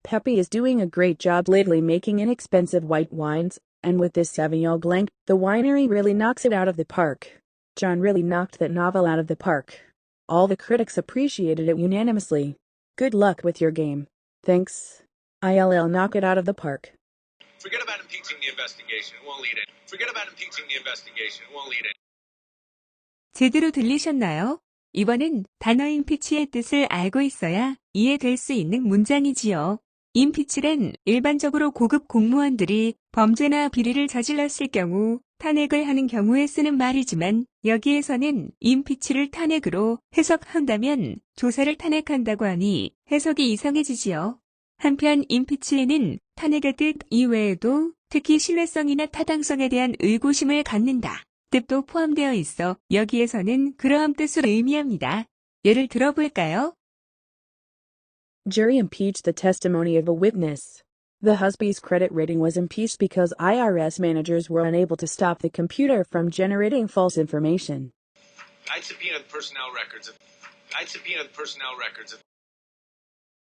Pepe is doing a great job lately making inexpensive white wines, and with this Sauvignon Blanc, the winery really knocks it out of the park. John really knocked that novel out of the park. All the critics appreciated it unanimously. Good luck with your game. Thanks. ILL knock it out of the park. Forget about impeaching the investigation. It won't lead it. Forget about impeaching the investigation. It won't lead it. 제대로 들리셨나요? 이번엔 단어 임피치의 뜻을 알고 있어야 이해될 수 있는 문장이지요. 임피치란 일반적으로 고급 공무원들이 범죄나 비리를 저질렀을 경우 탄핵을 하는 경우에 쓰는 말이지만 여기에서는 임피치를 탄핵으로 해석한다면 조사를 탄핵한다고 하니 해석이 이상해지지요. 한편 임피치에는 탄핵의 뜻 이외에도 특히 신뢰성이나 타당성에 대한 의구심을 갖는다 뜻도 포함되어 있어 여기에서는 그러한 뜻을 의미합니다. 예를 들어볼까요? Jury impeached the testimony of a witness. The husband's credit rating was impeached because IRS managers were unable to stop the computer from generating false information. I'd subpoena the personnel records of.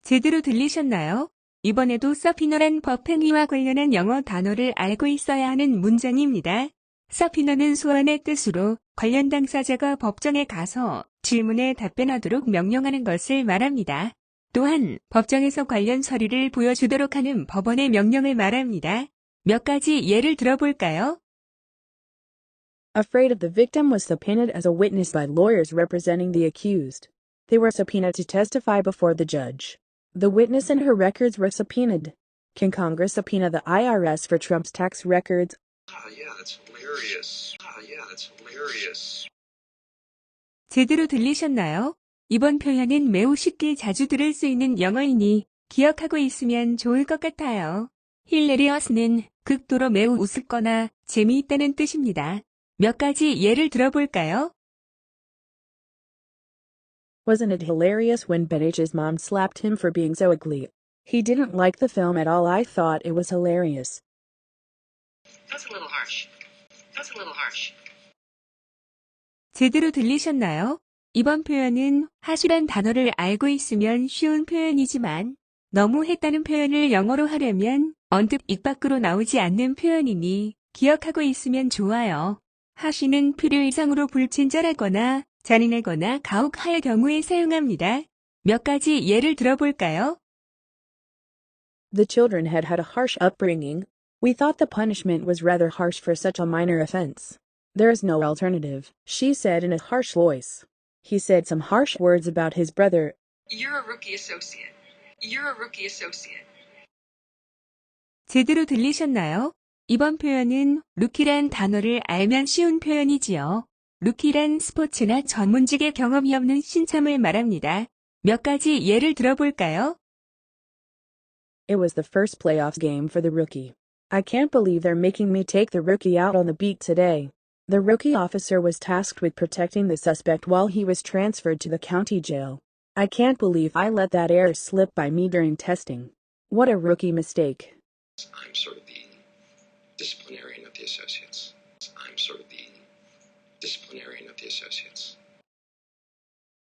제대로 들리셨나요? 이번에도 서피너란 법행위와 관련한 영어 단어를 알고 있어야 하는 문장입니다. 서피너는 소환의 뜻으로 관련 당사자가 법정에 가서 질문에 답변하도록 명령하는 것을 말합니다. 또한 법정에서 관련 서류를 보여주도록 하는 법원의 명령을 말합니다. 몇 가지 예를 들어볼까요? Afraid of the victim was subpoenaed as a witness by lawyers representing the accused. They were subpoenaed to testify before the judge. The witness and her records were subpoenaed. Can Congress subpoena the IRS for Trump's tax records? Yeah, that's hilarious. Yeah, that's hilarious. 제대로 들리셨나요? 이번 표현은 매우 쉽게 자주 들을 수 있는 영어이니 기억하고 있으면 좋을 것 같아요. hilarious는 극도로 매우 우습거나 재미있다는 뜻입니다. 몇 가지 예를 들어볼까요? Wasn't it hilarious when Ben H's mom slapped him for being so ugly? He didn't like the film at all. I thought it was hilarious. That's a little harsh. That's a little harsh. 제대로 들리셨나요? 이번 표현은 하수란 단어를 알고 있으면 쉬운 표현이지만 너무 했다는 표현을 영어로 하려면 언뜻 입 밖으로 나오지 않는 표현이니 기억하고 있으면 좋아요. 하시는 필요 이상으로 불친절하거나 잔인하거나 가혹할 경우에 사용합니다. 몇 가지 예를 들어볼까요? The children had had a harsh upbringing. We thought the punishment was rather harsh for such a minor offense. There is no alternative, she said in a harsh voice. He said some harsh words about his brother. You're a rookie associate. You're a rookie associate. 제대로 들리셨나요? 이번 표현은 루키란 단어를 알면 쉬운 표현이지요. 루키란 스포츠나 전문직의 경험이 없는 신참을 말합니다. 몇 가지 예를 들어볼까요? It was the first playoffs game for the rookie. I can't believe they're making me take the rookie out on the beat today. The rookie officer was tasked with protecting the suspect while he was transferred to the county jail. I can't believe I let that error slip by me during testing. What a rookie mistake. I'm sort of the disciplinarian of the associates. I'm sort of the disciplinarian of the associates.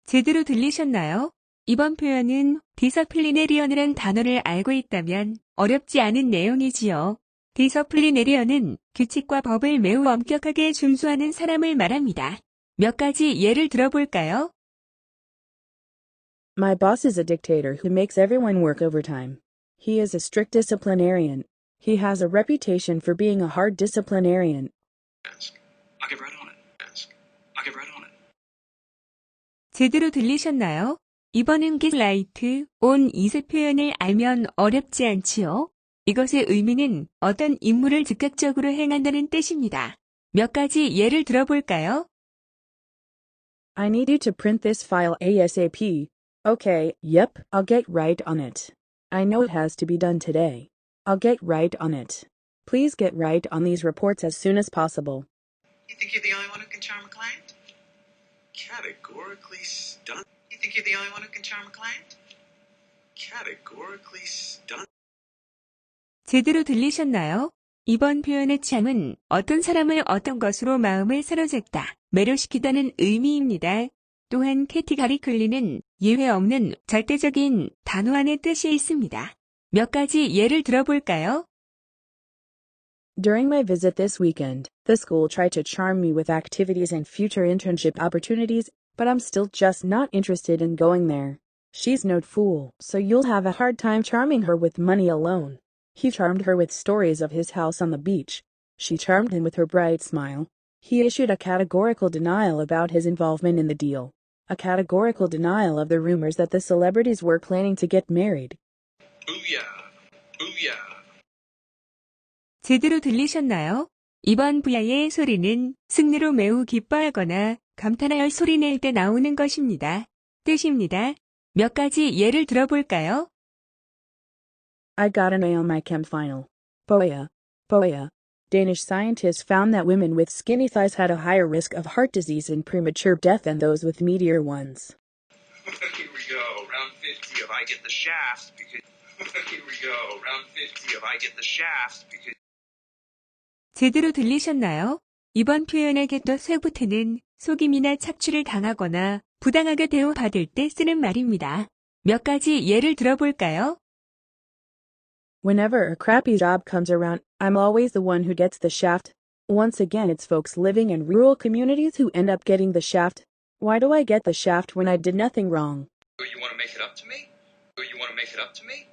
제대로 들리셨나요? 이번 표현은 디서플리네리언이란 단어를 알고 있다면 어렵지 않은 내용이지요. 디서플리네리언은 규칙과 법을 매우 엄격하게 준수하는 사람을 말합니다. 몇 가지 예를 들어볼까요? My boss is a dictator who makes everyone work overtime. He is a strict disciplinarian. He has a reputation for being a hard disciplinarian. Ask. I'll get right on it. Ask. I'll get right on it. 제대로 들리셨나요? 이번은 get right on 이세 표현을 알면 어렵지 않지요? 이것의 의미는 어떤 임무를 즉각적으로 행한다는 뜻입니다. 몇 가지 예를 들어볼까요? I need you to print this file ASAP. Okay, yep, I'll get right on it. I know it has to be done today. I'll get right on it. Please get right on these reports as soon as possible. You think you're the only one who can charm a client? Categorically stunned. You think you're the only one who can charm a client? Categorically stunned. 제대로 들리셨나요? 이번 표현의 참은 어떤 사람을 어떤 것으로 마음을 사로잡다, 매료시키다는 의미입니다. 또한 캐티가리클리는 예외 없는 절대적인 단호한의 뜻이 있습니다. 몇 가지 예를 들어볼까요? During my visit this weekend, the school tried to charm me with activities and future internship opportunities, but I'm still just not interested in going there. She's no fool, so you'll have a hard time charming her with money alone. He charmed her with stories of his house on the beach. She charmed him with her bright smile. He issued a categorical denial about his involvement in the deal. A categorical denial of the rumors that the celebrities were planning to get married. Booyah! Booyah! 제대로 들리셨나요? 이번 부야의 소리는 승리로 매우 기뻐하거나 감탄하여 소리낼 때 나오는 것입니다. 뜻입니다. 몇 가지 예를 들어볼까요? I got an A on my chem final. Boya. Boya. Danish scientists found that women with skinny thighs had a higher risk of heart disease and premature death than those with meatier ones. Here we go, round 50 if I get the shaft because. Here we go, round 50 if I get the shaft because. 제대로 들리셨나요? 이번 표현의 겟더 쇠부트는 속임이나 착취를 당하거나 부당하게 대우받을 때 쓰는 말입니다. 몇 가지 예를 들어볼까요? Whenever a crappy job comes around, I'm always the one who gets the shaft. Once again, it's folks living in rural communities who end up getting the shaft. Why do I get the shaft when I did nothing wrong? You want to make it up to me? You want to make it up to me?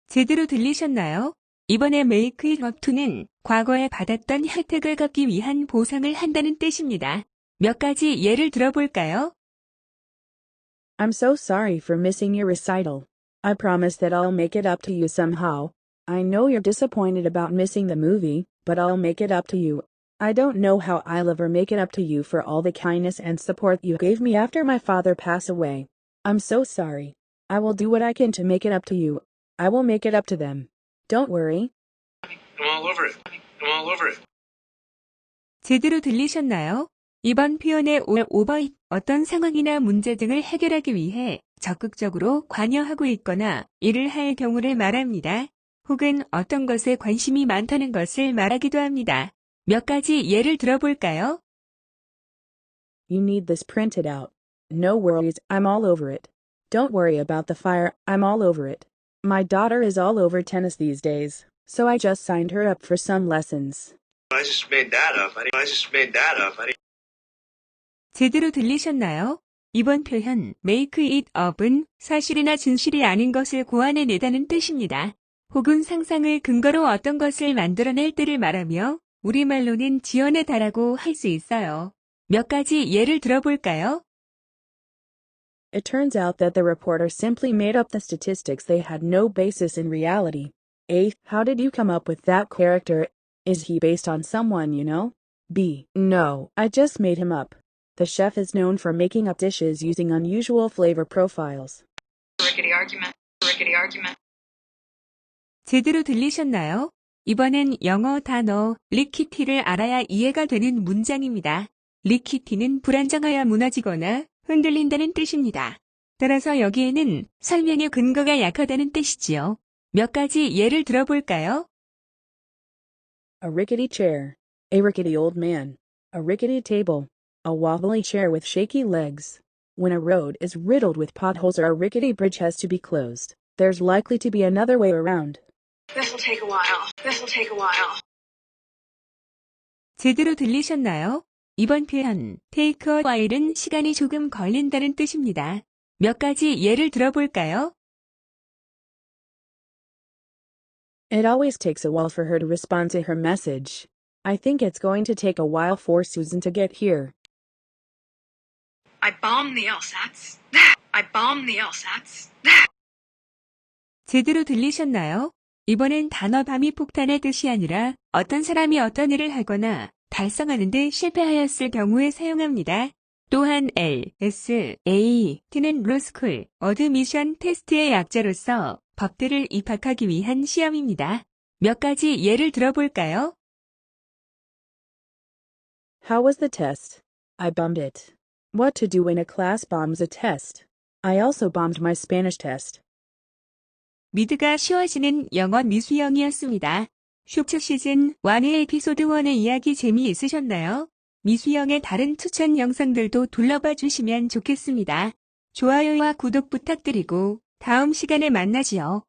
제대로 들리셨나요? 이번에 make it up to는 과거에 받았던 혜택을 갚기 위한 보상을 한다는 뜻입니다. 몇 가지 예를 들어볼까요? I'm so sorry for missing your recital. I promise that I'll make it up to you somehow. I know you're disappointed about missing the movie, but I'll make it up to you. I don't know how I'll ever make it up to you for all the kindness and support you gave me after my father passed away. I'm so sorry. I will do what I can to make it up to you. I will make it up to them. Don't worry. I'm all over it. I'm all over it. 제대로 들리셨나요? 이번 표현의 오버잇, 어떤 상황이나 문제 등을 해결하기 위해 적극적으로 관여하고 있거나 일을 할 경우를 말합니다. 혹은 어떤 것에 관심이 많다는 것을 말하기도 합니다. 몇 가지 예를 들어볼까요? You need this printed out. No worries, I'm all over it. Don't worry about the fire, I'm all over it. My daughter is all over tennis these days, so I just signed her up for some lessons. I just made that up. I just made that up. 제대로 들리셨나요? 이번 표현 make it up은 사실이나 진실이 아닌 것을 고안해내다는 뜻입니다. 혹은 상상을 근거로 어떤 것을 만들어낼 때를 말하며 우리말로는 지어내다라고 할 수 있어요. 몇 가지 예를 들어볼까요? It turns out that the reporter simply made up the statistics. They had no basis in reality. A. How did you come up with that character? Is he based on someone you know? B. No, I just made him up. The chef is known for making up dishes using unusual flavor profiles. Rickety argument. Rickety argument. 제대로 들리셨나요? 이번엔 영어 단어 리키티를 알아야 이해가 되는 문장입니다. 리키티는 불안정하여 무너지거나 흔들린다는 뜻입니다. 따라서 여기에는 설명의 근거가 약하다는 뜻이지요. 몇 가지 예를 들어볼까요? A rickety chair. A rickety old man. A rickety table. A wobbly chair with shaky legs. When a road is riddled with potholes or a rickety bridge has to be closed, there's likely to be another way around. This'll take a while. This'll take a while. 제대로 들리셨나요? 이번 표현 take a while은 시간이 조금 걸린다는 뜻입니다. 몇 가지 예를 들어볼까요? It always takes a while for her to respond to her message. I think it's going to take a while for Susan to get here. I bombed the LSATs. I bombed the LSATs. 제대로 들리셨나요? 이번엔 단어 밤이 폭탄의 뜻이 아니라 어떤 사람이 어떤 일을 하거나 달성하는 데 실패하였을 경우에 사용합니다. 또한 LSAT는 로스쿨, 어드미션 테스트의 약자로서 법대를 입학하기 위한 시험입니다. 몇 가지 예를 들어볼까요? How was the test? I bombed it. What to do when a class bombs a test? I also bombed my Spanish test. 미드가 쉬워지는 영어 미수영이었습니다. 쇼츠 시즌 1의 에피소드 1의 이야기 재미있으셨나요? 미수영의 다른 추천 영상들도 둘러봐 주시면 좋겠습니다. 좋아요와 구독 부탁드리고 다음 시간에 만나지요.